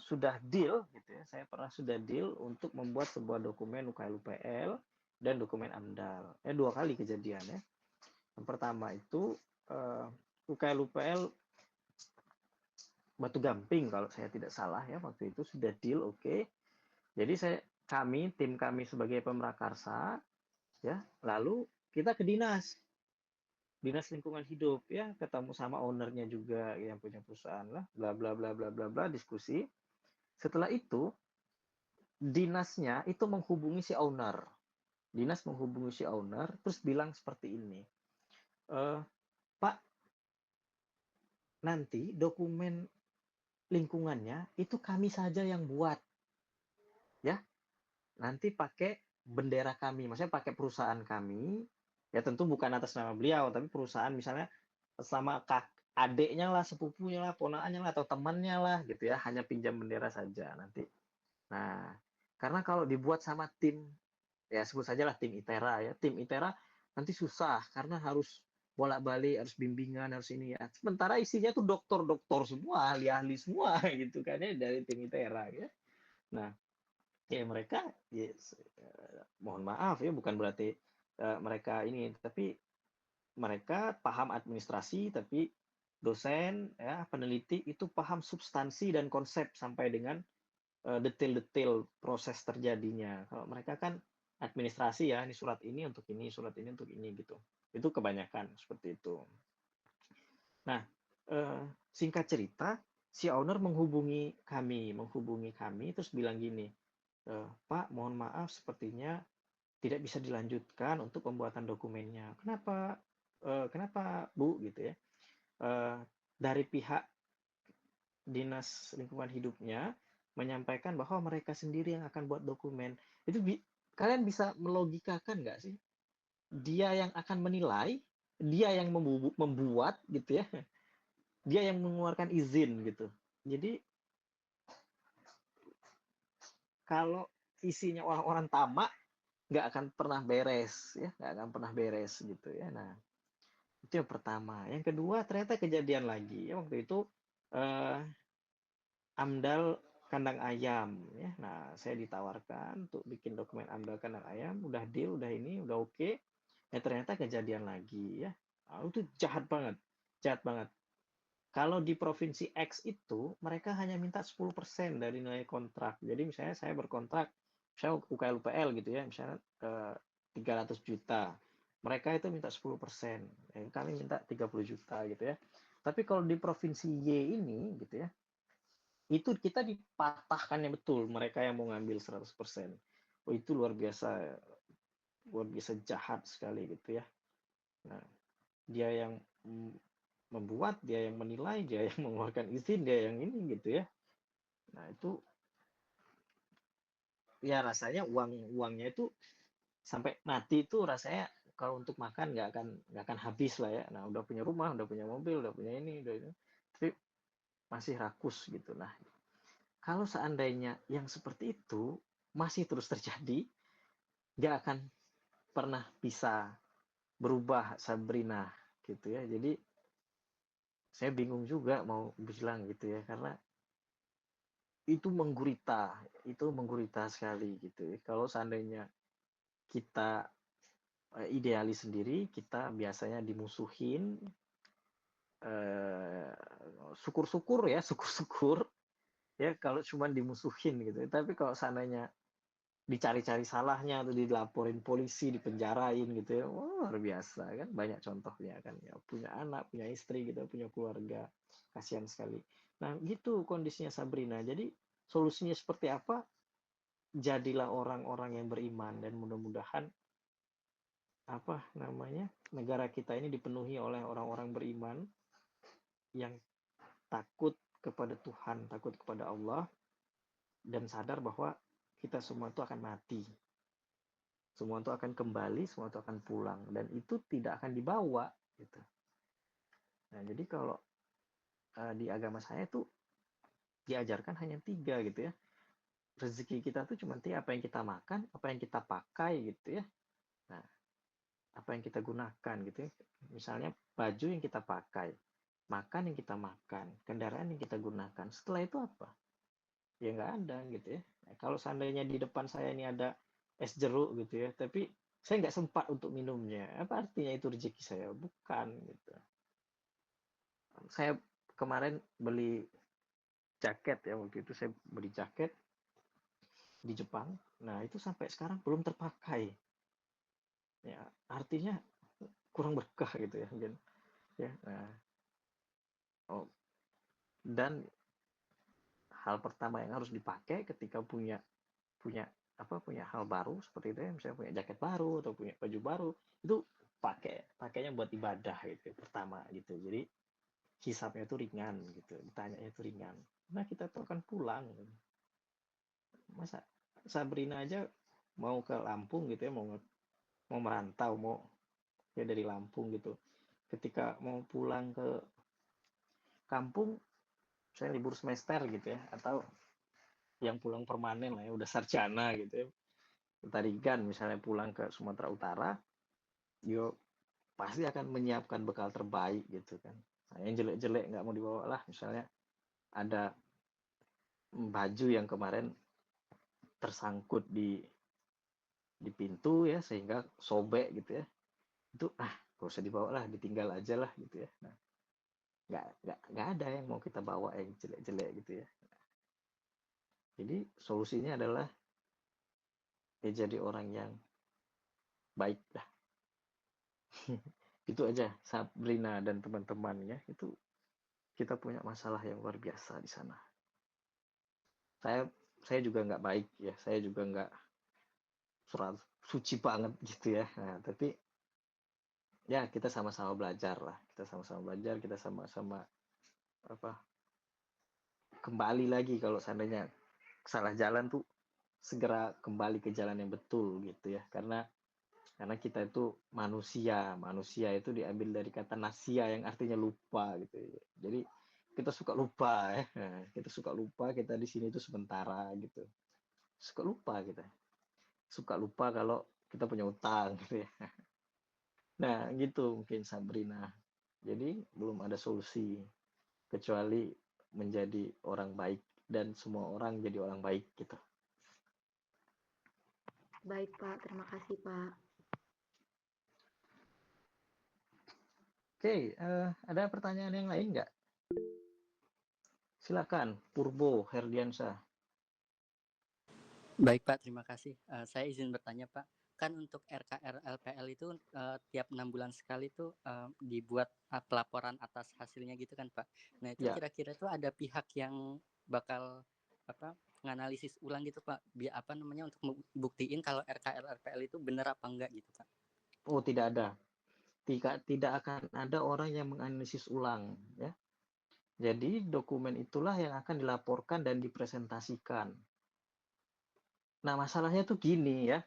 S1: sudah deal gitu ya, saya pernah sudah deal untuk membuat sebuah dokumen UKL-UPL dan dokumen AMDAL. Dua kali kejadian ya. Yang pertama itu UKL-UPL Batu Gamping kalau saya tidak salah ya, waktu itu sudah deal oke. Okay. Jadi tim kami sebagai pemrakarsa ya, lalu kita ke dinas lingkungan hidup ya, ketemu sama ownernya juga yang punya perusahaan lah, bla bla bla bla bla bla, diskusi. Setelah itu dinasnya itu menghubungi si owner, dinas menghubungi si owner terus bilang seperti ini, Pak, nanti dokumen lingkungannya itu kami saja yang buat ya, nanti pakai bendera kami, maksudnya pakai perusahaan kami, ya tentu bukan atas nama beliau, tapi perusahaan misalnya sama adiknya lah, sepupunya lah, ponakannya lah, atau temannya lah gitu ya, hanya pinjam bendera saja nanti. Nah, karena kalau dibuat sama tim, ya sebut saja lah tim ITERA ya, tim ITERA nanti susah karena harus bolak-balik, harus bimbingan, harus ini ya. Sementara isinya tuh dokter-dokter semua, ahli-ahli semua gitu kan ya dari tim ITERA ya. Nah, ya mereka ya, mohon maaf ya, bukan berarti mereka ini, tapi mereka paham administrasi, tapi dosen ya, peneliti itu paham substansi dan konsep sampai dengan detail-detail proses terjadinya. Kalau mereka kan administrasi ya, ini surat ini untuk ini, surat ini untuk ini gitu. Itu kebanyakan seperti itu. Nah, singkat cerita, si owner menghubungi kami terus bilang gini, Pak, mohon maaf sepertinya tidak bisa dilanjutkan untuk pembuatan dokumennya. Kenapa? Kenapa Bu gitu ya? Eh, dari pihak dinas lingkungan hidupnya menyampaikan bahwa mereka sendiri yang akan buat dokumen. Itu kalian bisa melogikakan nggak sih? Dia yang akan menilai, dia yang membuat gitu ya, dia yang mengeluarkan izin gitu. Jadi kalau isinya orang-orang tamak nggak akan pernah beres ya, nggak akan pernah beres gitu ya. Nah, itu yang pertama. Yang kedua ternyata kejadian lagi ya, waktu itu eh, AMDAL kandang ayam ya. Nah, saya ditawarkan untuk bikin dokumen AMDAL kandang ayam, udah deal, udah ini, udah oke. Okay. Ya ternyata kejadian lagi ya. Nah, itu jahat banget. Jahat banget. Kalau di provinsi X itu mereka hanya minta 10% dari nilai kontrak. Jadi misalnya saya berkontrak, saya UKL UPL gitu ya, misalnya 300 juta. Mereka itu minta 10%. Kami minta 30 juta gitu ya. Tapi kalau di provinsi Y ini gitu ya, itu kita dipatahkannya betul, mereka yang mau ngambil 100%. Oh, itu luar biasa jahat sekali gitu ya. Nah, dia yang membuat, dia yang menilai, dia yang mengeluarkan izin, dia yang ini gitu ya. Nah, itu ya rasanya uangnya itu sampai mati itu rasanya kalau untuk makan nggak akan habis lah ya. Nah, udah punya rumah, udah punya mobil, udah punya ini, udah ini. Tapi masih rakus gitu. Nah, kalau seandainya yang seperti itu masih terus terjadi, nggak akan pernah bisa berubah Sabrina gitu ya. Jadi saya bingung juga mau bilang gitu ya, karena itu menggurita sekali gitu ya. Kalau seandainya kita idealis sendiri, kita biasanya dimusuhin, eh, syukur-syukur ya, syukur-syukur ya kalau cuma dimusuhin gitu. Tapi kalau seandainya dicari-cari salahnya atau dilaporin polisi, dipenjarain gitu ya, wah, luar biasa kan, banyak contohnya kan ya, punya anak, punya istri gitu, punya keluarga, kasihan sekali. Nah gitu kondisinya Sabrina. Jadi solusinya seperti apa? Jadilah orang-orang yang beriman, dan mudah-mudahan apa namanya, negara kita ini dipenuhi oleh orang-orang beriman yang takut kepada Tuhan, takut kepada Allah, dan sadar bahwa kita semua itu akan mati, semua itu akan kembali, semua itu akan pulang, dan itu tidak akan dibawa gitu. Nah jadi kalau di agama saya tuh diajarkan hanya 3 gitu ya, rezeki kita tuh cuma 3, apa yang kita makan, apa yang kita pakai gitu ya, nah apa yang kita gunakan gitu ya, misalnya baju yang kita pakai, makan yang kita makan, kendaraan yang kita gunakan, setelah itu apa? Ya nggak ada gitu ya. Nah, kalau seandainya di depan saya ini ada es jeruk gitu ya, tapi saya nggak sempat untuk minumnya, apa artinya itu rezeki saya? Bukan gitu. Saya kemarin beli jaket ya, waktu itu saya beli jaket di Jepang. Nah itu sampai sekarang belum terpakai. Ya artinya kurang berkah gitu ya, mungkin ya. Nah, oh, dan hal pertama yang harus dipakai ketika punya punya punya hal baru seperti itu ya, misalnya punya jaket baru atau punya baju baru, itu pakainya buat ibadah gitu pertama gitu. Jadi hisapnya itu ringan gitu, ditanya itu ringan. Nah kita tuh akan pulang, masa Sabrina aja mau ke Lampung gitu ya, mau mau merantau, mau ya dari Lampung gitu, ketika mau pulang ke kampung, saya libur semester gitu ya, atau yang pulang permanen lah ya, udah sarjana gitu ya, tarigan misalnya pulang ke Sumatera Utara, yo pasti akan menyiapkan bekal terbaik gitu kan. Nah, yang jelek-jelek nggak mau dibawa lah, misalnya ada baju yang kemarin tersangkut di pintu ya, sehingga sobek gitu ya, itu gak usah dibawa lah, ditinggal aja lah gitu ya. Nah, nggak ada yang mau kita bawa yang jelek-jelek gitu ya. Jadi solusinya adalah ya jadi orang yang baik lah. Itu aja Sabrina dan teman-temannya, itu kita punya masalah yang luar biasa di sana. Saya juga nggak baik ya, saya juga nggak surat suci banget gitu ya. Nah, tapi ya kita sama-sama belajar lah, kita sama-sama belajar, kita sama-sama apa, kembali lagi kalau seandainya salah jalan tuh segera kembali ke jalan yang betul gitu ya, karena kita itu manusia itu diambil dari kata nasia yang artinya lupa gitu ya. Jadi kita suka lupa ya. Nah, kita suka lupa, kita di sini tuh sementara gitu, suka lupa kita, suka lupa kalau kita punya utang gitu ya. Nah gitu mungkin Sabrina, jadi belum ada solusi kecuali menjadi orang baik, dan semua orang jadi orang baik gitu.
S3: Baik Pak, terima kasih Pak.
S1: Oke, ada pertanyaan yang lain nggak? Silakan, Purbo Herdiansyah.
S4: Baik Pak, terima kasih. Saya izin bertanya Pak, kan untuk RKR LPL itu tiap 6 bulan sekali tuh dibuat pelaporan atas hasilnya gitu kan Pak. Nah itu
S1: Ya,
S4: kira-kira tuh ada pihak yang bakal nganalisis ulang gitu Pak, biar untuk buktiin kalau RKR LPL itu benar apa enggak gitu Pak.
S1: oh tidak ada. Tidak akan ada orang yang menganalisis ulang ya. Jadi dokumen itulah yang akan dilaporkan dan dipresentasikan. Nah masalahnya tuh gini ya,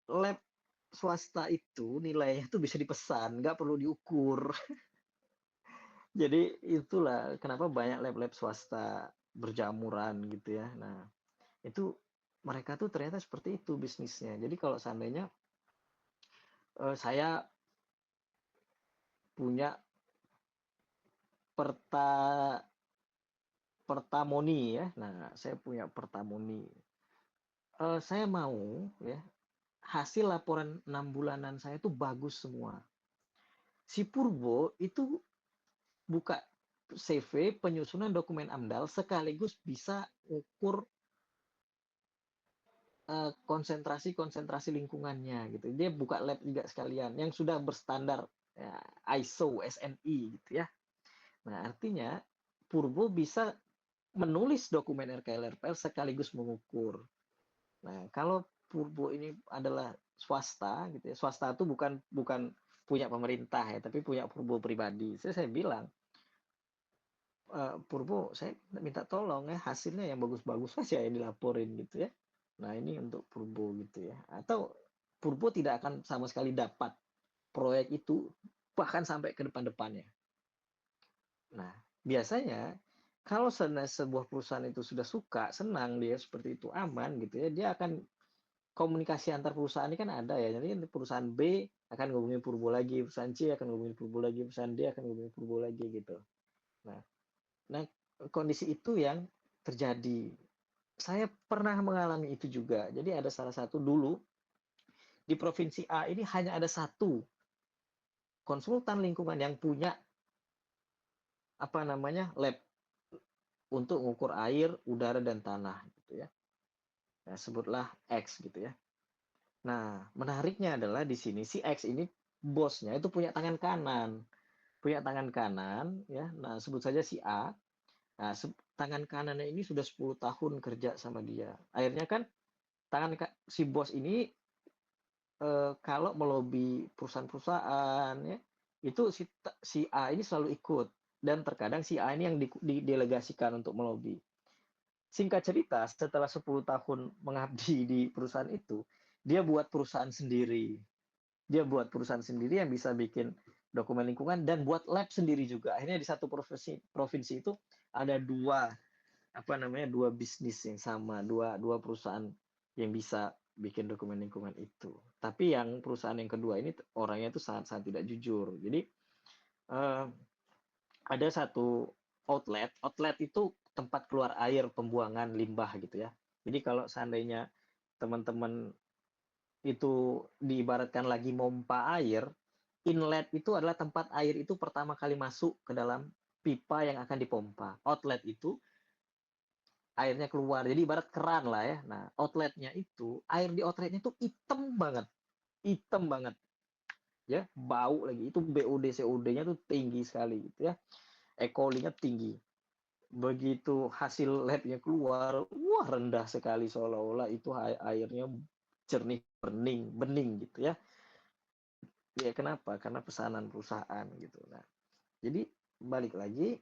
S1: lab swasta itu nilainya tuh bisa dipesan, nggak perlu diukur. Jadi itulah kenapa banyak lab-lab swasta berjamuran gitu ya. Nah itu mereka tuh ternyata seperti itu bisnisnya. Jadi kalau seandainya saya punya Perta Pertamoni ya. Nah, saya punya Pertamoni. Saya mau ya hasil laporan 6 bulanan saya itu bagus semua. Si Purbo itu buka CV penyusunan dokumen AMDAL sekaligus bisa ukur konsentrasi lingkungannya gitu. Dia buka lab juga sekalian yang sudah berstandar ya, ISO, SNI gitu ya. Nah, artinya Purbo bisa menulis dokumen RKL-RPL sekaligus mengukur. Nah, kalau Purbo ini adalah swasta gitu ya. Swasta itu bukan punya pemerintah ya, tapi punya Purbo pribadi. Saya bilang, Purbo, saya minta tolong ya hasilnya yang bagus-bagus saja yang dilaporin gitu ya. Nah, ini untuk Purbo gitu ya. Atau Purbo tidak akan sama sekali dapat proyek itu bahkan sampai ke depan-depannya. Nah, biasanya kalau sebuah perusahaan itu sudah suka, senang dia seperti itu, aman gitu ya, dia akan komunikasi antar perusahaan ini kan ada ya. Jadi perusahaan B akan ngomongin Purbo lagi, perusahaan C akan ngomongin Purbo lagi, perusahaan D akan ngomongin Purbo lagi gitu. Nah, kondisi itu yang terjadi. Saya pernah mengalami itu juga. Jadi ada salah satu dulu di provinsi A ini hanya ada satu konsultan lingkungan yang punya lab untuk mengukur air, udara dan tanah gitu ya. Nah, sebutlah X gitu ya. Nah, menariknya adalah di sini si X ini bosnya itu punya tangan kanan. Punya tangan kanan ya. Nah, sebut saja si A. Nah, tangan kanannya ini sudah 10 tahun kerja sama dia. Akhirnya kan si bos ini kalau melobi perusahaan-perusahaan ya, itu si A ini selalu ikut dan terkadang si A ini yang didelegasikan untuk melobi. Singkat cerita, setelah 10 tahun mengabdi di perusahaan itu, dia buat perusahaan sendiri. Dia buat perusahaan sendiri yang bisa bikin dokumen lingkungan dan buat lab sendiri juga. Akhirnya di satu provinsi itu ada dua bisnis yang sama, dua perusahaan yang bisa bikin dokumen lingkungan itu. Tapi yang perusahaan yang kedua ini orangnya itu sangat tidak jujur. Jadi ada satu outlet itu tempat keluar air pembuangan limbah gitu ya. Jadi kalau seandainya teman-teman itu diibaratkan lagi mompa air, inlet itu adalah tempat air itu pertama kali masuk ke dalam pipa yang akan dipompa. Outlet itu airnya keluar. Jadi ibarat keran lah ya. Nah, outletnya itu, air di outletnya itu hitam banget. Hitam banget. Ya, bau lagi. Itu BOD, COD-nya tuh tinggi sekali gitu ya. E. coli-nya tinggi. Begitu hasil labnya keluar, wah rendah sekali seolah-olah itu airnya jernih, bening gitu ya. Ya kenapa? Karena pesanan perusahaan gitu. Nah, jadi balik lagi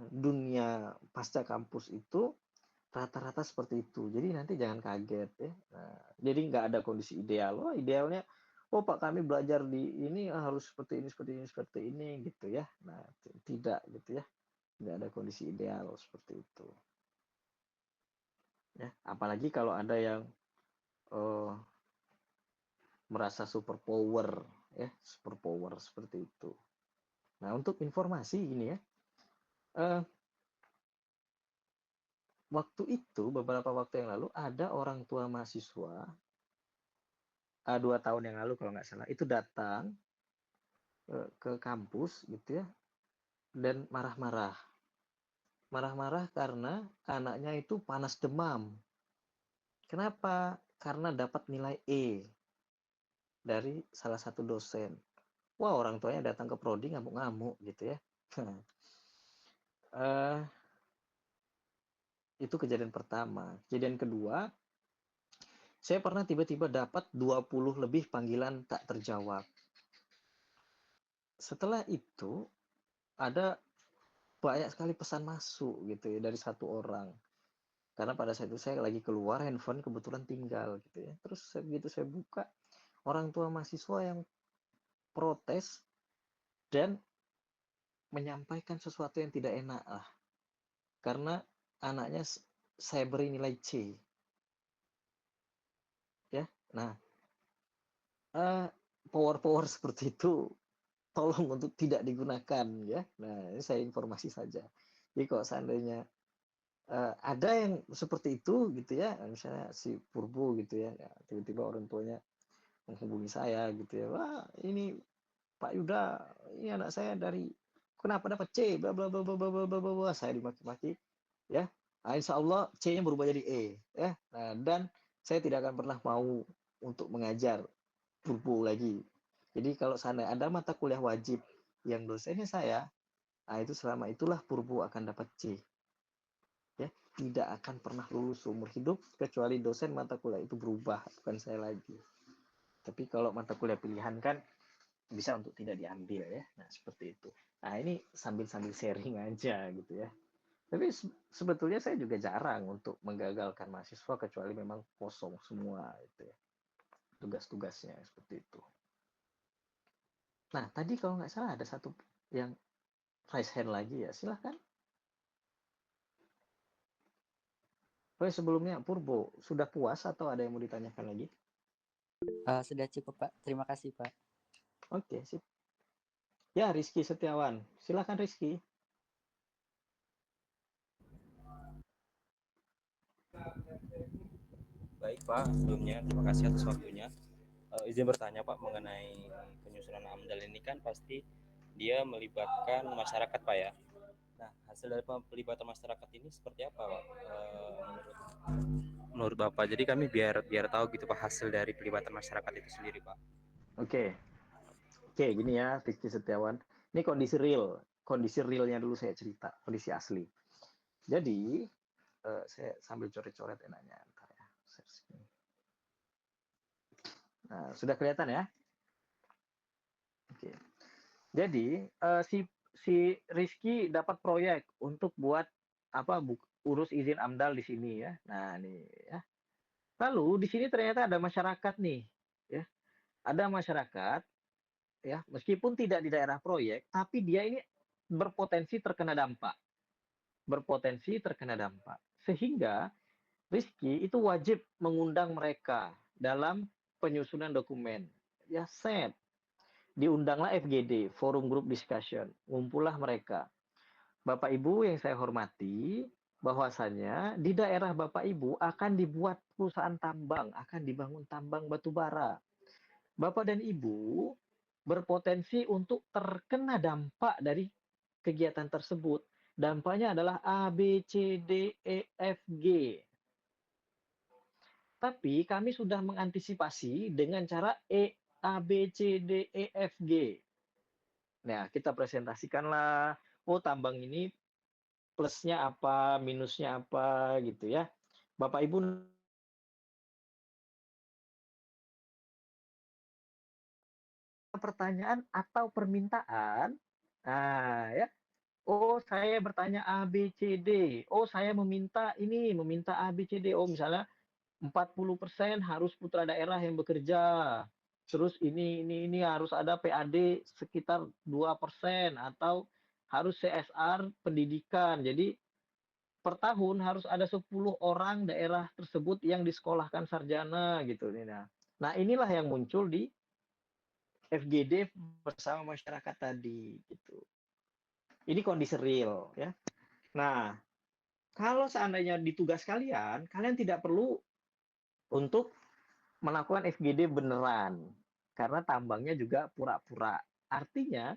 S1: dunia pasca kampus itu rata-rata seperti itu. Jadi nanti jangan kaget ya. Nah, jadi nggak ada kondisi ideal. Oh, idealnya, oh Pak kami belajar di ini harus seperti ini gitu ya. Nah, tidak gitu ya. Nggak ada kondisi ideal seperti itu. Ya, apalagi kalau ada yang merasa super power ya, super power seperti itu. Nah, untuk informasi ini ya, waktu itu beberapa waktu yang lalu ada orang tua mahasiswa 2 tahun yang lalu kalau nggak salah itu datang ke kampus gitu ya dan marah-marah karena anaknya itu panas demam. Kenapa? Karena dapat nilai E dari salah satu dosen. Wah, orang tuanya datang ke prodi ngamuk-ngamuk gitu ya. Itu kejadian pertama. Kejadian kedua, saya pernah tiba-tiba dapat 20 lebih panggilan tak terjawab. Setelah itu ada banyak sekali pesan masuk gitu ya dari satu orang. Karena pada saat itu saya lagi keluar, handphone kebetulan tinggal gitu ya. Terus begitu saya buka, orang tua mahasiswa yang protes dan menyampaikan sesuatu yang tidak enak lah. Karena anaknya saya beri nilai C. Ya. Nah, power seperti itu tolong untuk tidak digunakan ya. Nah, ini saya informasi saja. Jadi kalau seandainya ada yang seperti itu gitu ya, misalnya si Purbo gitu ya, tiba-tiba orang tuanya menghubungi saya gitu ya, wah ini Pak Yuda, ini anak saya dari kenapa dapat C, bla bla bla bla bla bla bla bla, saya dimaki-maki ya. Nah, insya Allah C-nya berubah jadi E ya. Nah, dan saya tidak akan pernah mau untuk mengajar Purbo lagi. Jadi kalau seandainya ada mata kuliah wajib yang dosennya saya, nah itu selama itulah Purbo akan dapat C. Ya, tidak akan pernah lulus seumur hidup kecuali dosen mata kuliah itu berubah, bukan saya lagi. Tapi kalau mata kuliah pilihan kan bisa untuk tidak diambil ya. Nah, seperti itu. Nah, ini sambil-sambil sharing aja gitu ya. Tapi sebetulnya saya juga jarang untuk menggagalkan mahasiswa kecuali memang kosong semua itu ya. Tugas-tugasnya seperti itu. Nah, tadi kalau nggak salah ada satu yang raise hand lagi ya. Silahkan. Oh, sebelumnya Purbo, sudah puas atau ada yang mau ditanyakan lagi?
S4: Sudah cukup, Pak. Terima kasih, Pak.
S1: Oke, sip. Ya, Rizky Setiawan. Silakan Rizky.
S5: Baik Pak, sebelumnya terima kasih atas waktunya. Izin bertanya Pak mengenai penyusunan AMDAL ini kan pasti dia melibatkan masyarakat Pak ya. Nah, hasil dari pelibatan masyarakat ini seperti apa Pak? Menurut Bapak. Jadi kami biar tahu gitu Pak hasil dari pelibatan masyarakat itu sendiri Pak.
S1: Oke, gini ya, Rizky Setiawan. Ini kondisi realnya dulu saya cerita, kondisi asli. Jadi, saya sambil coret-coret enaknya. Ya. Nah, sudah kelihatan ya? Oke. Jadi, si Rizky dapat proyek untuk buat urus izin AMDAL di sini ya. Nah, nih ya. Lalu di sini ternyata ada masyarakat nih, ya. Ada masyarakat ya, meskipun tidak di daerah proyek, tapi dia ini berpotensi terkena dampak. Sehingga Rizky itu wajib mengundang mereka dalam penyusunan dokumen. Ya, set. Diundanglah FGD, Forum Group Discussion. Ngumpullah mereka. Bapak Ibu yang saya hormati, bahwasanya di daerah Bapak Ibu akan dibuat perusahaan tambang, akan dibangun tambang batu bara. Bapak dan Ibu berpotensi untuk terkena dampak dari kegiatan tersebut. Dampaknya adalah A, B, C, D, E, F, G. Tapi kami sudah mengantisipasi dengan cara E, A, B, C, D, E, F, G. Nah, kita presentasikanlah, oh tambang ini plusnya apa, minusnya apa gitu ya. Bapak Ibu pertanyaan atau permintaan, nah ya, oh saya bertanya A, B, C, D, oh saya meminta ini, meminta A, B, C, D, oh misalnya 40% harus putra daerah yang bekerja, terus ini harus ada PAD sekitar 2% atau harus CSR pendidikan. Jadi per tahun harus ada 10 orang daerah tersebut yang disekolahkan sarjana gitu. Nah, inilah yang muncul di FGD bersama masyarakat tadi gitu. Ini kondisi real ya. Nah, kalau seandainya di tugas kalian tidak perlu untuk melakukan FGD beneran karena tambangnya juga pura-pura. Artinya,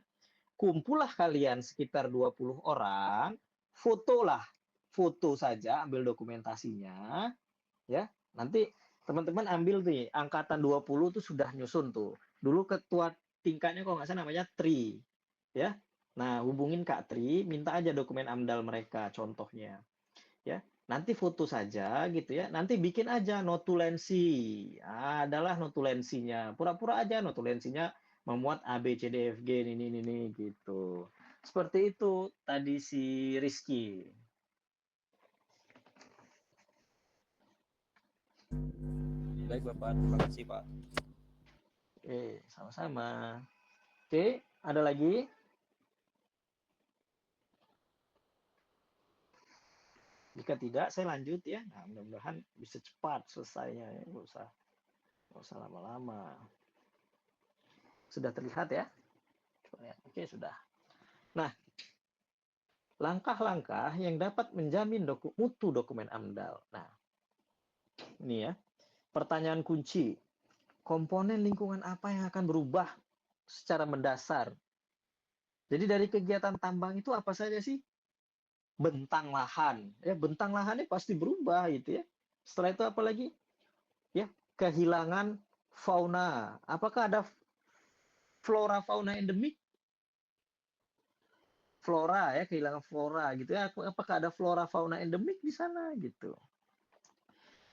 S1: kumpullah kalian sekitar 20 orang, foto saja, ambil dokumentasinya, ya. Nanti teman-teman ambil nih, angkatan 20 tuh sudah nyusun tuh. Dulu ketua tingkatnya kalau nggak salah namanya Tri, ya. Nah, hubungin Kak Tri, minta aja dokumen AMDAL mereka, contohnya. Ya, nanti foto saja gitu ya. Nanti bikin aja notulensi. Adalah notulensinya. Pura-pura aja notulensinya memuat A B C D F G ini gitu. Seperti itu tadi si Rizky.
S5: Baik Bapak, terima kasih Pak.
S1: Oke, sama-sama. Oke, ada lagi? Jika tidak, saya lanjut ya. Nah, mudah-mudahan bisa cepat selesainya. Ya. Nggak usah lama-lama. Sudah terlihat ya? Coba Ya, oke, sudah. Nah, langkah-langkah yang dapat menjamin mutu dokumen AMDAL. Nah, ini ya, pertanyaan kunci. Komponen lingkungan apa yang akan berubah secara mendasar? Jadi dari kegiatan tambang itu apa saja sih? Bentang lahan. Ya, bentang lahannya pasti berubah gitu ya. Setelah itu apa lagi? Ya, kehilangan fauna. Apakah ada flora fauna endemik? Flora ya, kehilangan flora gitu ya. Apakah ada flora fauna endemik di sana gitu.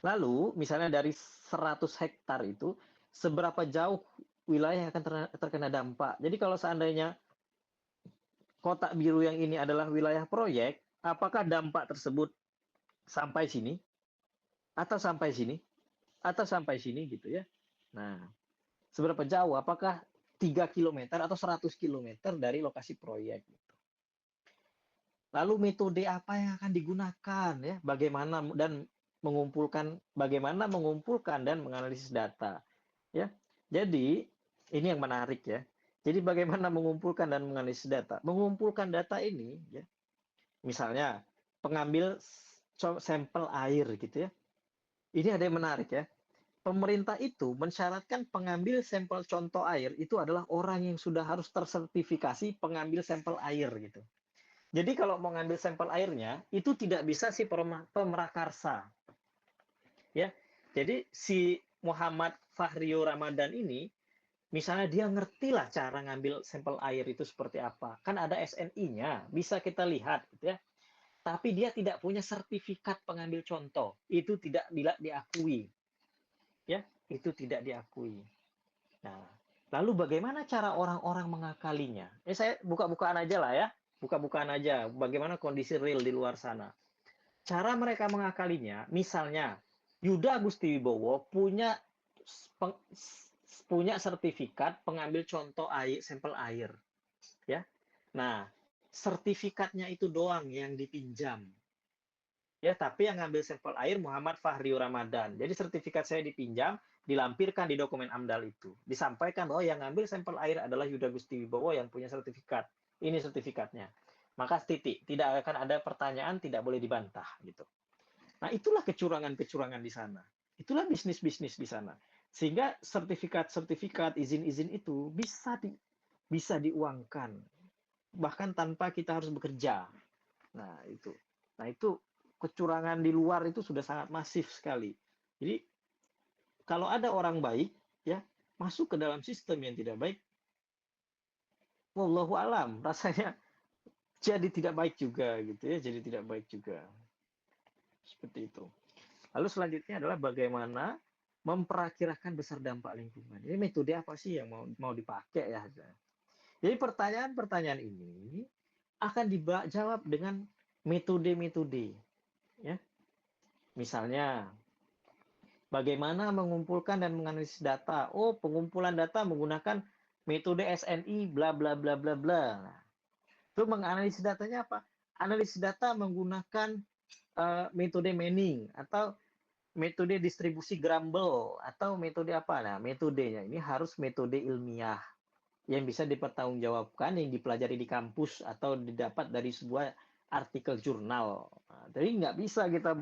S1: Lalu misalnya dari 100 hektar itu seberapa jauh wilayah yang akan terkena dampak. Jadi kalau seandainya kotak biru yang ini adalah wilayah proyek, apakah dampak tersebut sampai sini atau sampai sini atau sampai sini gitu ya. Nah, seberapa jauh? Apakah 3 kilometer atau 100 kilometer dari lokasi proyek gitu. Lalu metode apa yang akan digunakan ya? Bagaimana mengumpulkan dan menganalisis data ya. Jadi ini yang menarik ya. Jadi bagaimana mengumpulkan dan menganalisis data? Mengumpulkan data ini ya. Misalnya pengambil sampel air gitu ya. Ini ada yang menarik ya. Pemerintah itu mensyaratkan pengambil sampel contoh air itu adalah orang yang sudah harus tersertifikasi pengambil sampel air gitu. Jadi kalau mau ngambil sampel airnya itu tidak bisa si pemrakarsa. Ya. Jadi si Muhammad Fahrio Ramadan ini misalnya dia ngerti lah cara ngambil sampel air itu seperti apa. Kan ada SNI-nya, bisa kita lihat gitu ya. Tapi dia tidak punya sertifikat pengambil contoh. Itu tidak diakui. Ya, itu tidak diakui. Nah, lalu bagaimana cara orang-orang mengakalinya? Saya buka-bukaan aja lah ya. Buka-bukaan aja bagaimana kondisi real di luar sana. Cara mereka mengakalinya, misalnya Yuda Agustiwibowo punya sertifikat pengambil contoh air, sampel air. Ya. Nah, sertifikatnya itu doang yang dipinjam. Ya, tapi yang ngambil sampel air Muhammad Fahrio Ramadan. Jadi sertifikat saya dipinjam, dilampirkan di dokumen AMDAL itu. Disampaikan bahwa yang ngambil sampel air adalah Yuda Gustiwibowo yang punya sertifikat. Ini sertifikatnya. Maka titik, tidak akan ada pertanyaan, tidak boleh dibantah gitu. Nah, itulah kecurangan-kecurangan di sana. Itulah bisnis-bisnis di sana. Sehingga sertifikat-sertifikat, izin-izin itu bisa diuangkan. Bahkan tanpa kita harus bekerja. Nah, itu kecurangan di luar itu sudah sangat masif sekali. Jadi kalau ada orang baik ya masuk ke dalam sistem yang tidak baik, wallahu alam, rasanya jadi tidak baik juga gitu ya, jadi tidak baik juga. Seperti itu. Lalu selanjutnya adalah bagaimana memperakirakan besar dampak lingkungan. Ini metode apa sih yang mau dipakai ya? Jadi pertanyaan-pertanyaan ini akan dijawab dengan metode-metode ya. Misalnya bagaimana mengumpulkan dan menganalisis data. Oh, pengumpulan data menggunakan metode SNI bla bla bla bla bla. Itu menganalisis datanya apa? Analisis data menggunakan metode Manning atau metode distribusi Grumble atau metode apa? Nah, metodenya ini harus metode ilmiah yang bisa dipertanggungjawabkan, yang dipelajari di kampus atau didapat dari sebuah artikel jurnal. Nah, jadi nggak bisa kita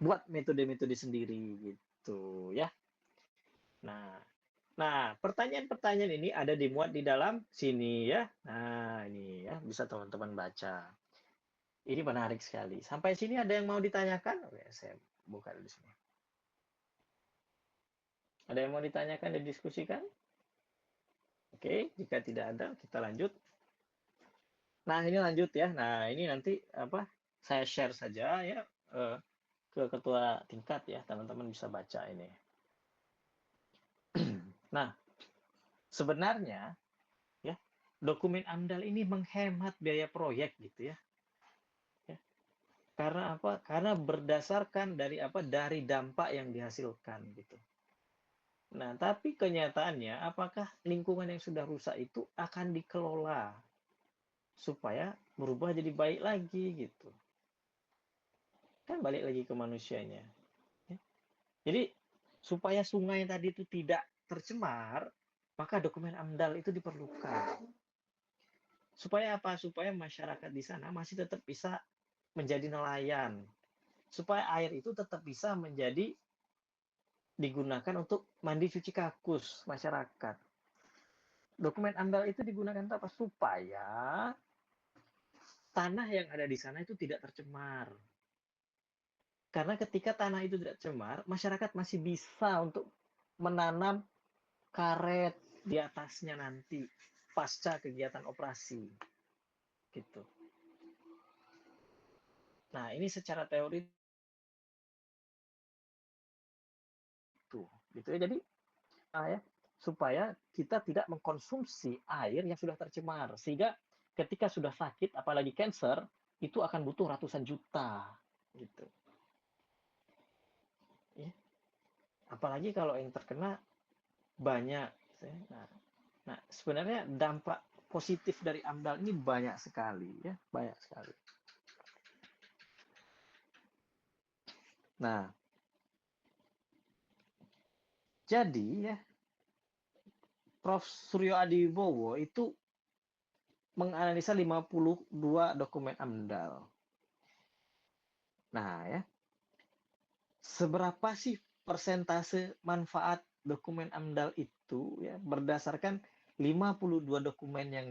S1: buat metode-metode sendiri gitu ya. Nah, pertanyaan-pertanyaan ini ada dimuat di dalam sini ya. Nah, ini ya bisa teman-teman baca. Ini menarik sekali. Sampai sini ada yang mau ditanyakan? Oke, saya buka di sini. Ada yang mau ditanyakan dan didiskusikan? Oke, jika tidak ada, kita lanjut. Nah, ini lanjut ya. Nah, ini nanti saya share saja ya ke ketua tingkat ya, teman-teman bisa baca ini. Nah, sebenarnya ya, dokumen AMDAL ini menghemat biaya proyek gitu ya. Karena apa? Karena berdasarkan dari dampak yang dihasilkan gitu. Nah, tapi kenyataannya apakah lingkungan yang sudah rusak itu akan dikelola supaya berubah jadi baik lagi gitu. Kan balik lagi ke manusianya. Ya. Jadi supaya sungai tadi itu tidak tercemar, maka dokumen AMDAL itu diperlukan. Supaya apa? Supaya masyarakat di sana masih tetap bisa menjadi nelayan. Supaya air itu tetap bisa menjadi digunakan untuk mandi cuci kakus masyarakat. Dokumen AMDAL itu digunakan untuk apa? Supaya tanah yang ada di sana itu tidak tercemar. Karena ketika tanah itu tidak tercemar, masyarakat masih bisa untuk menanam karet di atasnya nanti pasca kegiatan operasi. Gitu. Nah, ini secara teori itu, gitu ya. Jadi, ya, supaya kita tidak mengkonsumsi air yang sudah tercemar, sehingga ketika sudah sakit, apalagi cancer, itu akan butuh ratusan juta, gitu. Ya. Apalagi kalau yang terkena banyak. Nah, sebenarnya dampak positif dari AMDAL ini banyak sekali, ya, banyak sekali. Nah, jadi ya, Prof. Suryo Adiwibowo itu menganalisa 52 dokumen AMDAL. Nah, ya, seberapa sih persentase manfaat dokumen AMDAL itu ya berdasarkan 52 dokumen yang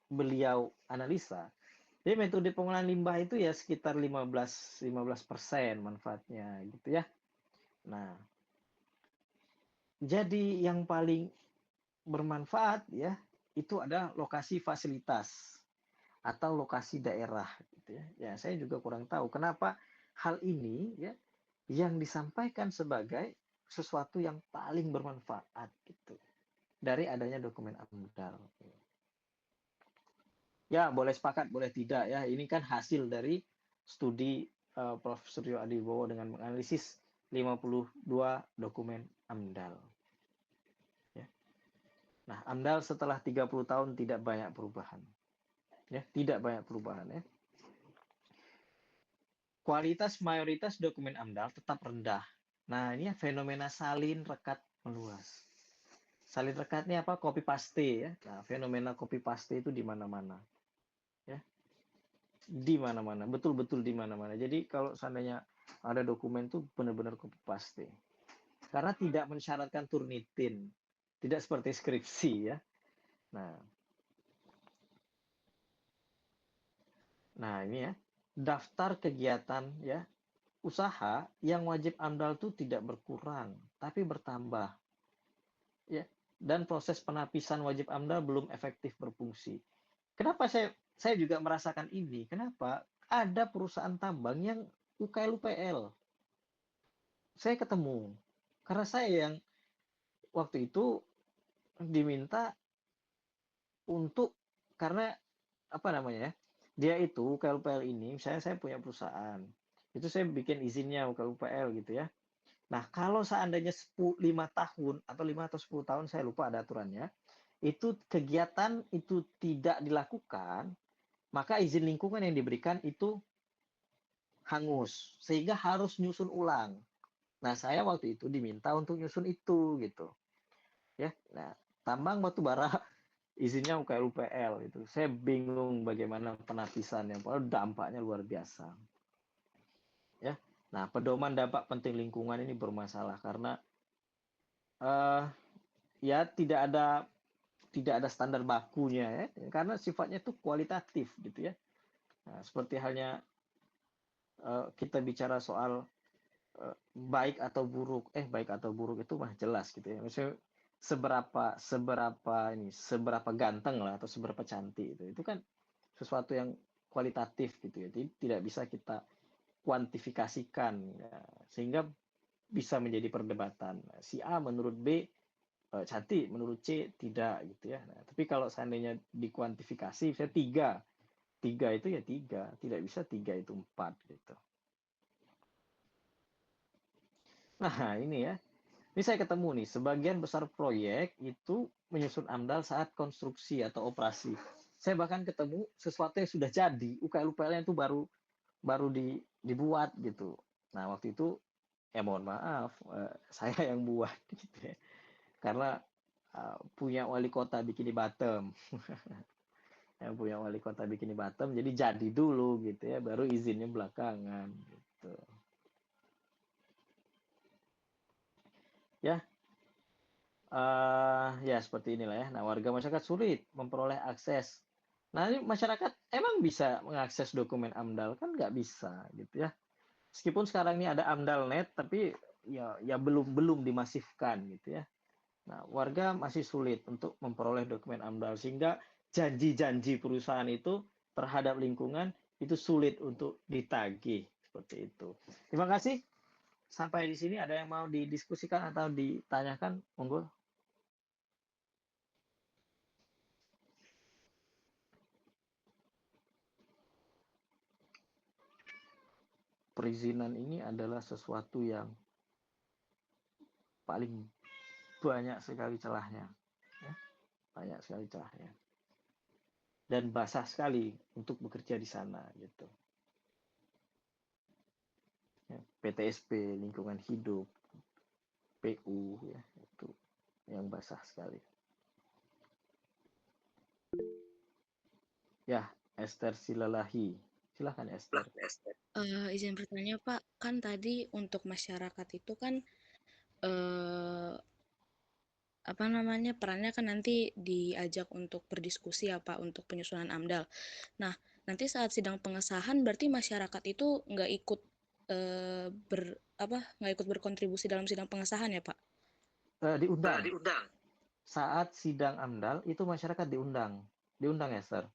S1: beliau analisa. Jadi metode pengolahan limbah itu ya sekitar 15% manfaatnya gitu ya. Nah, jadi yang paling bermanfaat ya itu ada lokasi fasilitas atau lokasi daerah gitu ya. Ya, saya juga kurang tahu kenapa hal ini ya yang disampaikan sebagai sesuatu yang paling bermanfaat gitu dari adanya dokumen AMDAL. Ya, boleh sepakat, boleh tidak ya. Ini kan hasil dari studi Prof. Suryo Adiwibowo dengan menganalisis 52 dokumen AMDAL. Ya. Nah, AMDAL setelah 30 tahun tidak banyak perubahan. Ya, tidak banyak perubahan ya. Kualitas mayoritas dokumen AMDAL tetap rendah. Nah, ini ya, fenomena salin rekat meluas. Salin rekat ini apa? Copy paste ya. Nah, fenomena copy paste itu di mana-mana. Ya. Di mana-mana, betul-betul di mana-mana. Jadi kalau seandainya ada dokumen tuh benar-benar copy paste. Karena tidak mensyaratkan Turnitin. Tidak seperti skripsi ya. Nah, ini ya. Daftar kegiatan ya usaha yang wajib AMDAL itu tidak berkurang, tapi bertambah. Ya. Dan proses penapisan wajib AMDAL belum efektif berfungsi. Kenapa saya juga merasakan ini? Kenapa? Ada perusahaan tambang yang UKL-UPL. Saya ketemu. Karena saya yang waktu itu diminta untuk karena apa namanya ya? Dia itu UKL-UPL ini, saya punya perusahaan. Itu saya bikin izinnya UKL-UPL gitu ya. Nah, kalau seandainya 5 tahun atau 5 atau 10 tahun saya lupa ada aturannya, itu kegiatan itu tidak dilakukan, maka izin lingkungan yang diberikan itu hangus sehingga harus nyusun ulang. Nah, saya waktu itu diminta untuk nyusun itu gitu. Ya. Nah, tambang batu bara izinnya UKL-UPL itu. Saya bingung bagaimana penapisannya, padahal dampaknya luar biasa. Ya. Nah, pedoman dampak penting lingkungan ini bermasalah karena ya tidak ada standar bakunya ya, karena sifatnya itu kualitatif gitu ya. Nah, seperti halnya kita bicara soal baik atau buruk itu mah jelas gitu ya. Maksudnya seberapa ganteng lah atau seberapa cantik itu kan sesuatu yang kualitatif gitu ya. Jadi tidak bisa kita kuantifikasikan ya, sehingga bisa menjadi perdebatan. Si A menurut B cantik, menurut C tidak gitu ya. Nah, tapi kalau seandainya dikuantifikasi, saya tiga itu ya tiga, tidak bisa tiga itu 4 gitu. Nah ini ya, ini saya ketemu nih, sebagian besar proyek itu menyusun AMDAL saat konstruksi atau operasi. Saya bahkan ketemu sesuatu yang sudah jadi, UKL-UKL itu baru dibuat gitu. Nah waktu itu ya mohon maaf, saya yang buat gitu ya. Karena punya wali kota bikin di Batam. yang punya wali kota Bikini Bottom, jadi jadi dulu gitu ya, baru izinnya belakangan gitu. Ya, ya seperti inilah ya. Nah, warga masyarakat sulit memperoleh akses. Nah, ini masyarakat emang bisa mengakses dokumen AMDAL kan nggak bisa gitu ya. Meskipun sekarang ini ada AMDALNet, tapi ya belum dimasifkan gitu ya. Nah, warga masih sulit untuk memperoleh dokumen AMDAL sehingga janji-janji perusahaan itu terhadap lingkungan itu sulit untuk ditagih seperti itu. Terima kasih. Sampai di sini ada yang mau didiskusikan atau ditanyakan? Monggo. Perizinan ini adalah sesuatu yang paling banyak sekali celahnya, ya. Banyak sekali celahnya. Dan basah sekali untuk bekerja di sana gitu. Ya, PTSP, lingkungan hidup, PU ya, itu yang basah sekali. Ya, Esther Silalahi. Silahkan Esther.
S6: Izin bertanya Pak, kan tadi untuk masyarakat itu kan perannya kan nanti diajak untuk berdiskusi ya Pak untuk penyusunan AMDAL. Nah, nanti saat sidang pengesahan berarti masyarakat itu nggak ikut berkontribusi dalam sidang pengesahan ya Pak?
S1: Diundang. Saat sidang AMDAL itu masyarakat diundang Esther.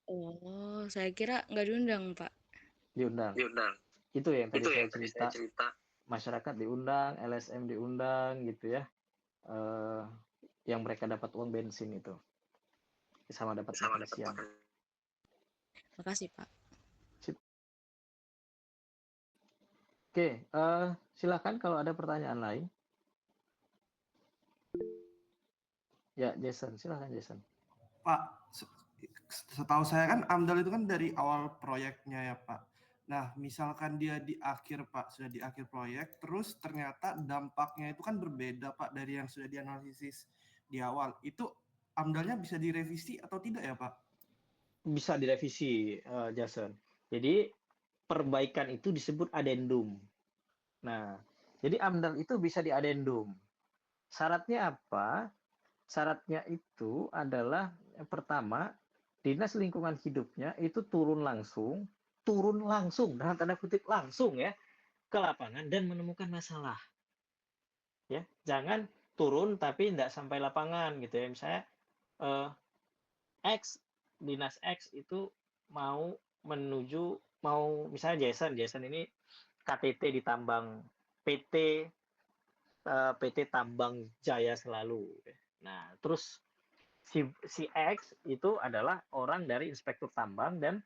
S6: Oh, saya kira nggak diundang Pak.
S1: Diundang. Itu yang tadi saya cerita. Masyarakat diundang, LSM diundang gitu ya. Yang mereka dapat uang bensin itu. Sama dapat makan siang.
S6: Makasih Pak.
S1: Oke, silakan kalau ada pertanyaan lain. Ya, Jason, silakan Jason.
S7: Pak, setahu saya kan AMDAL itu kan dari awal proyeknya ya Pak. Nah, misalkan dia di akhir Pak, sudah di akhir proyek, terus ternyata dampaknya itu kan berbeda Pak dari yang sudah dianalisis di awal. Itu AMDAL-nya bisa direvisi atau tidak ya Pak?
S1: Bisa direvisi, Jason. Jadi perbaikan itu disebut adendum. Nah, jadi AMDAL itu bisa diadendum. Syaratnya apa? Syaratnya itu adalah yang pertama, Dinas Lingkungan Hidupnya itu turun langsung dalam tanda kutip langsung ya ke lapangan dan menemukan masalah. Ya, jangan turun tapi tidak sampai lapangan gitu ya. Misalnya Dinas X itu mau misalnya Jason ini KTT di tambang PT Tambang Jaya Selalu. Nah, terus si X itu adalah orang dari inspektur tambang dan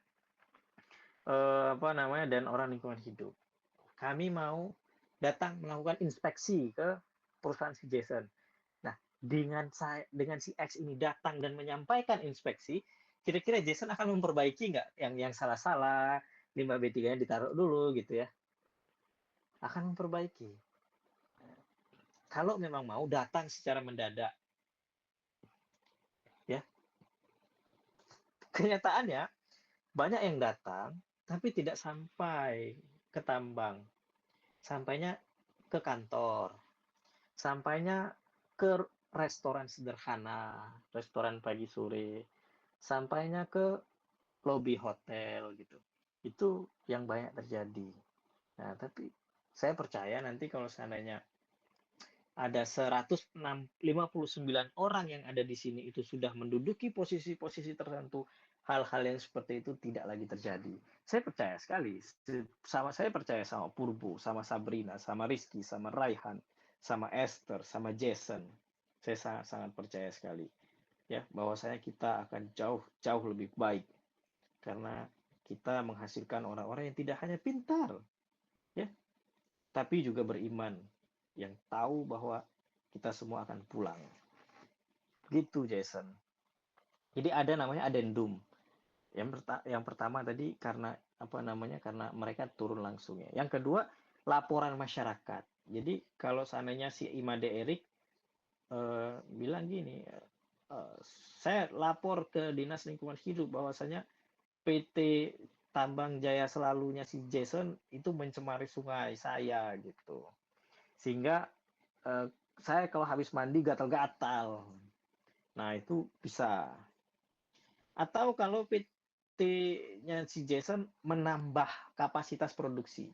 S1: dan orang lingkungan hidup. Kami mau datang melakukan inspeksi ke perusahaan si Jason. Nah, dengan si X ini datang dan menyampaikan inspeksi, kira-kira Jason akan memperbaiki nggak yang salah-salah, 5B3-nya ditaruh dulu gitu ya. Akan memperbaiki. Kalau memang mau datang secara mendadak. Ya. Kenyataannya banyak yang datang tapi tidak sampai ke tambang. Sampainya ke kantor. Sampainya ke restoran sederhana, restoran pagi sore. Sampainya ke lobi hotel gitu. Itu yang banyak terjadi. Nah, tapi saya percaya nanti kalau seandainya ada 159 orang yang ada di sini itu sudah menduduki posisi-posisi tertentu, hal-hal yang seperti itu tidak lagi terjadi. Saya percaya sekali. Saya percaya sama Purbo, sama Sabrina, sama Rizky, sama Raihan, sama Esther, sama Jason. Saya sangat percaya sekali ya bahwasanya kita akan jauh lebih baik karena kita menghasilkan orang-orang yang tidak hanya pintar ya, tapi juga beriman, yang tahu bahwa kita semua akan pulang. Gitu, Jason. Jadi ada namanya adendum. Yang pertama tadi karena karena mereka turun langsung ya. Yang kedua, laporan masyarakat. Jadi kalau seandainya si Imade Erik bilang gini, saya lapor ke Dinas Lingkungan Hidup bahwasanya PT Tambang Jaya Selalunya si Jason itu mencemari sungai saya gitu. Sehingga saya kalau habis mandi gatal-gatal. Nah, itu bisa. Atau kalau PT-nya si Jason menambah kapasitas produksi.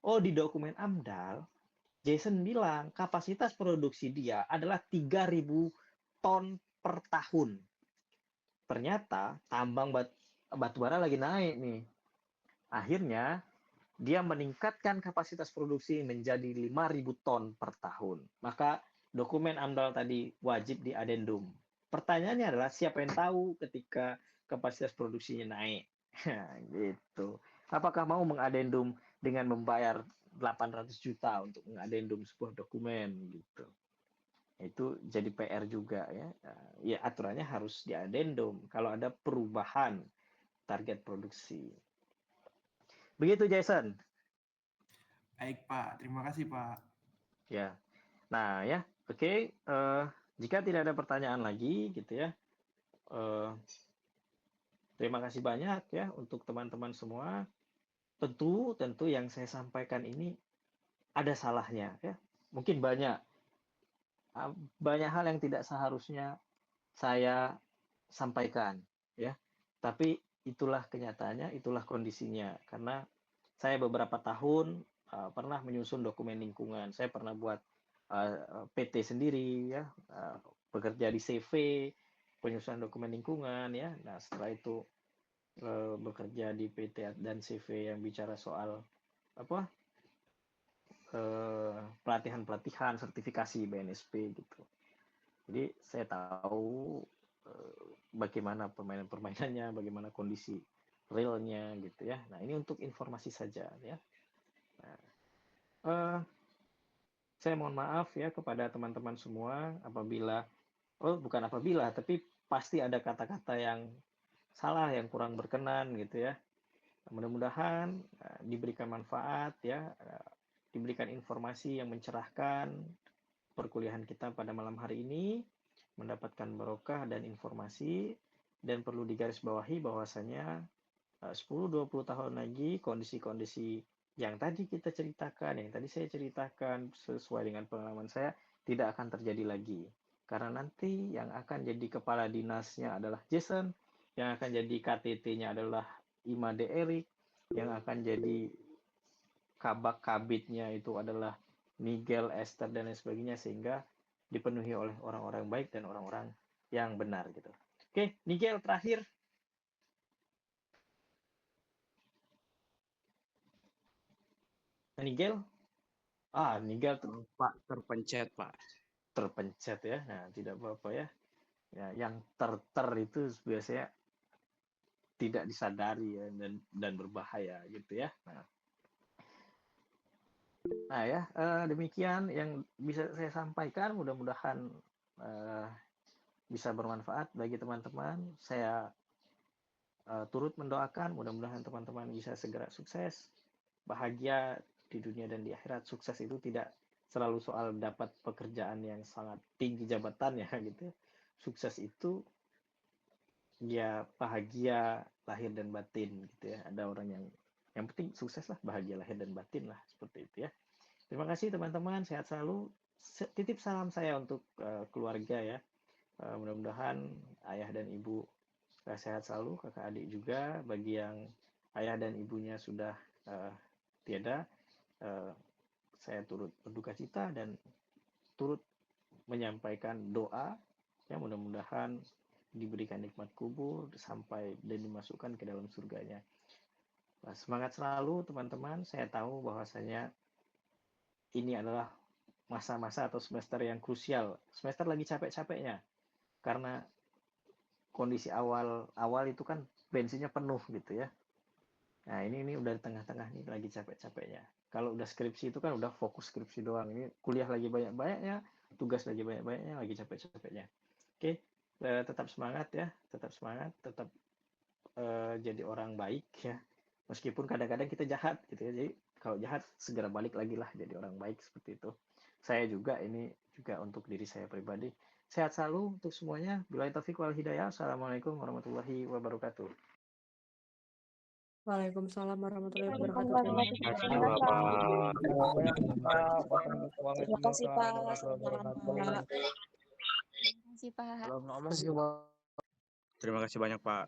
S1: Oh, di dokumen AMDAL, Jason bilang kapasitas produksi dia adalah 3.000 ton per tahun. Ternyata tambang batubara lagi naik nih. Akhirnya dia meningkatkan kapasitas produksi menjadi 5.000 ton per tahun. Maka dokumen AMDAL tadi wajib diadendum. Pertanyaannya adalah siapa yang tahu ketika kapasitas produksinya naik? Gitu. Apakah mau mengadendum dengan membayar 800 juta untuk mengadendum sebuah dokumen gitu? Itu jadi PR juga ya. Ya aturannya harus diadendum kalau ada perubahan target produksi. Begitu Jason.
S7: Baik Pak, terima kasih Pak.
S1: Ya. Nah ya, oke. Jika tidak ada pertanyaan lagi gitu ya. Terima kasih banyak ya untuk teman-teman semua. Tentu yang saya sampaikan ini ada salahnya ya. Mungkin banyak hal yang tidak seharusnya saya sampaikan ya. Tapi itulah kenyataannya, itulah kondisinya. Karena saya beberapa tahun pernah menyusun dokumen lingkungan. Saya pernah buat PT sendiri ya, bekerja di CV, penyusunan dokumen lingkungan ya. Nah, setelah itu bekerja di PT dan CV yang bicara soal apa? Pelatihan-pelatihan sertifikasi BNSP gitu. Jadi saya tahu bagaimana permainan-permainannya, bagaimana kondisi realnya gitu ya. Nah ini untuk informasi saja ya. Nah, saya mohon maaf ya kepada teman-teman semua apabila, bukan apabila, tapi pasti ada kata-kata yang salah, yang kurang berkenan gitu ya. Mudah-mudahan diberikan manfaat ya, diberikan informasi yang mencerahkan perkuliahan kita pada malam hari ini, mendapatkan barokah dan informasi, dan perlu digarisbawahi bahwasanya 10-20 tahun lagi kondisi-kondisi yang tadi kita ceritakan, yang tadi saya ceritakan sesuai dengan pengalaman saya, tidak akan terjadi lagi. Karena nanti yang akan jadi kepala dinasnya adalah Jason, yang akan jadi KTT-nya adalah Imade Erik, yang akan jadi kabak kabitnya itu adalah Miguel, Esther, dan lain sebagainya, sehingga dipenuhi oleh orang-orang baik dan orang-orang yang benar gitu. Oke, Miguel terakhir. Nigel? Nigel
S8: Pak terpencet Pak.
S1: terpencet ya. Nah, tidak apa-apa ya. Ya, yang itu biasanya tidak disadari ya dan berbahaya gitu ya. Nah ya, demikian yang bisa saya sampaikan. Mudah-mudahan bisa bermanfaat bagi teman-teman. Saya turut mendoakan mudah-mudahan teman-teman bisa segera sukses, bahagia di dunia dan di akhirat. Sukses itu tidak selalu soal dapat pekerjaan yang sangat tinggi jabatan ya gitu. Sukses itu ya bahagia lahir dan batin gitu ya. Ada orang yang penting sukses lah, bahagia lahir dan batin lah, seperti itu ya. Terima kasih teman-teman, sehat selalu. Titip salam saya untuk keluarga ya. Mudah-mudahan ayah dan ibu sehat selalu, kakak adik juga. Bagi yang ayah dan ibunya sudah tiada, saya turut berduka cita dan turut menyampaikan doa ya, mudah-mudahan diberikan nikmat kubur sampai dan dimasukkan ke dalam surganya. Nah, semangat selalu teman-teman. Saya tahu bahwasanya ini adalah masa-masa atau semester yang krusial. Semester lagi capek-capeknya karena kondisi awal itu kan bensinnya penuh gitu ya. Nah ini udah di tengah-tengah nih lagi capek-capeknya. Kalau udah skripsi itu kan udah fokus skripsi doang. Ini kuliah lagi banyak-banyaknya, tugas lagi banyak-banyaknya, lagi capek-capeknya. Oke, tetap semangat ya, tetap semangat, tetap jadi orang baik ya. Meskipun kadang-kadang kita jahat gitu ya. Jadi kalau jahat segera balik lagi lah jadi orang baik seperti itu. Saya juga ini juga untuk diri saya pribadi. sehat selalu untuk semuanya. Billahi taufiq wal hidayah. Assalamualaikum warahmatullahi wabarakatuh.
S9: Waalaikumsalam warahmatullahi wabarakatuh.
S6: Terima kasih Pak. Selamat malam Pak.
S10: Terima kasih Pak.
S11: Terima kasih banyak Pak.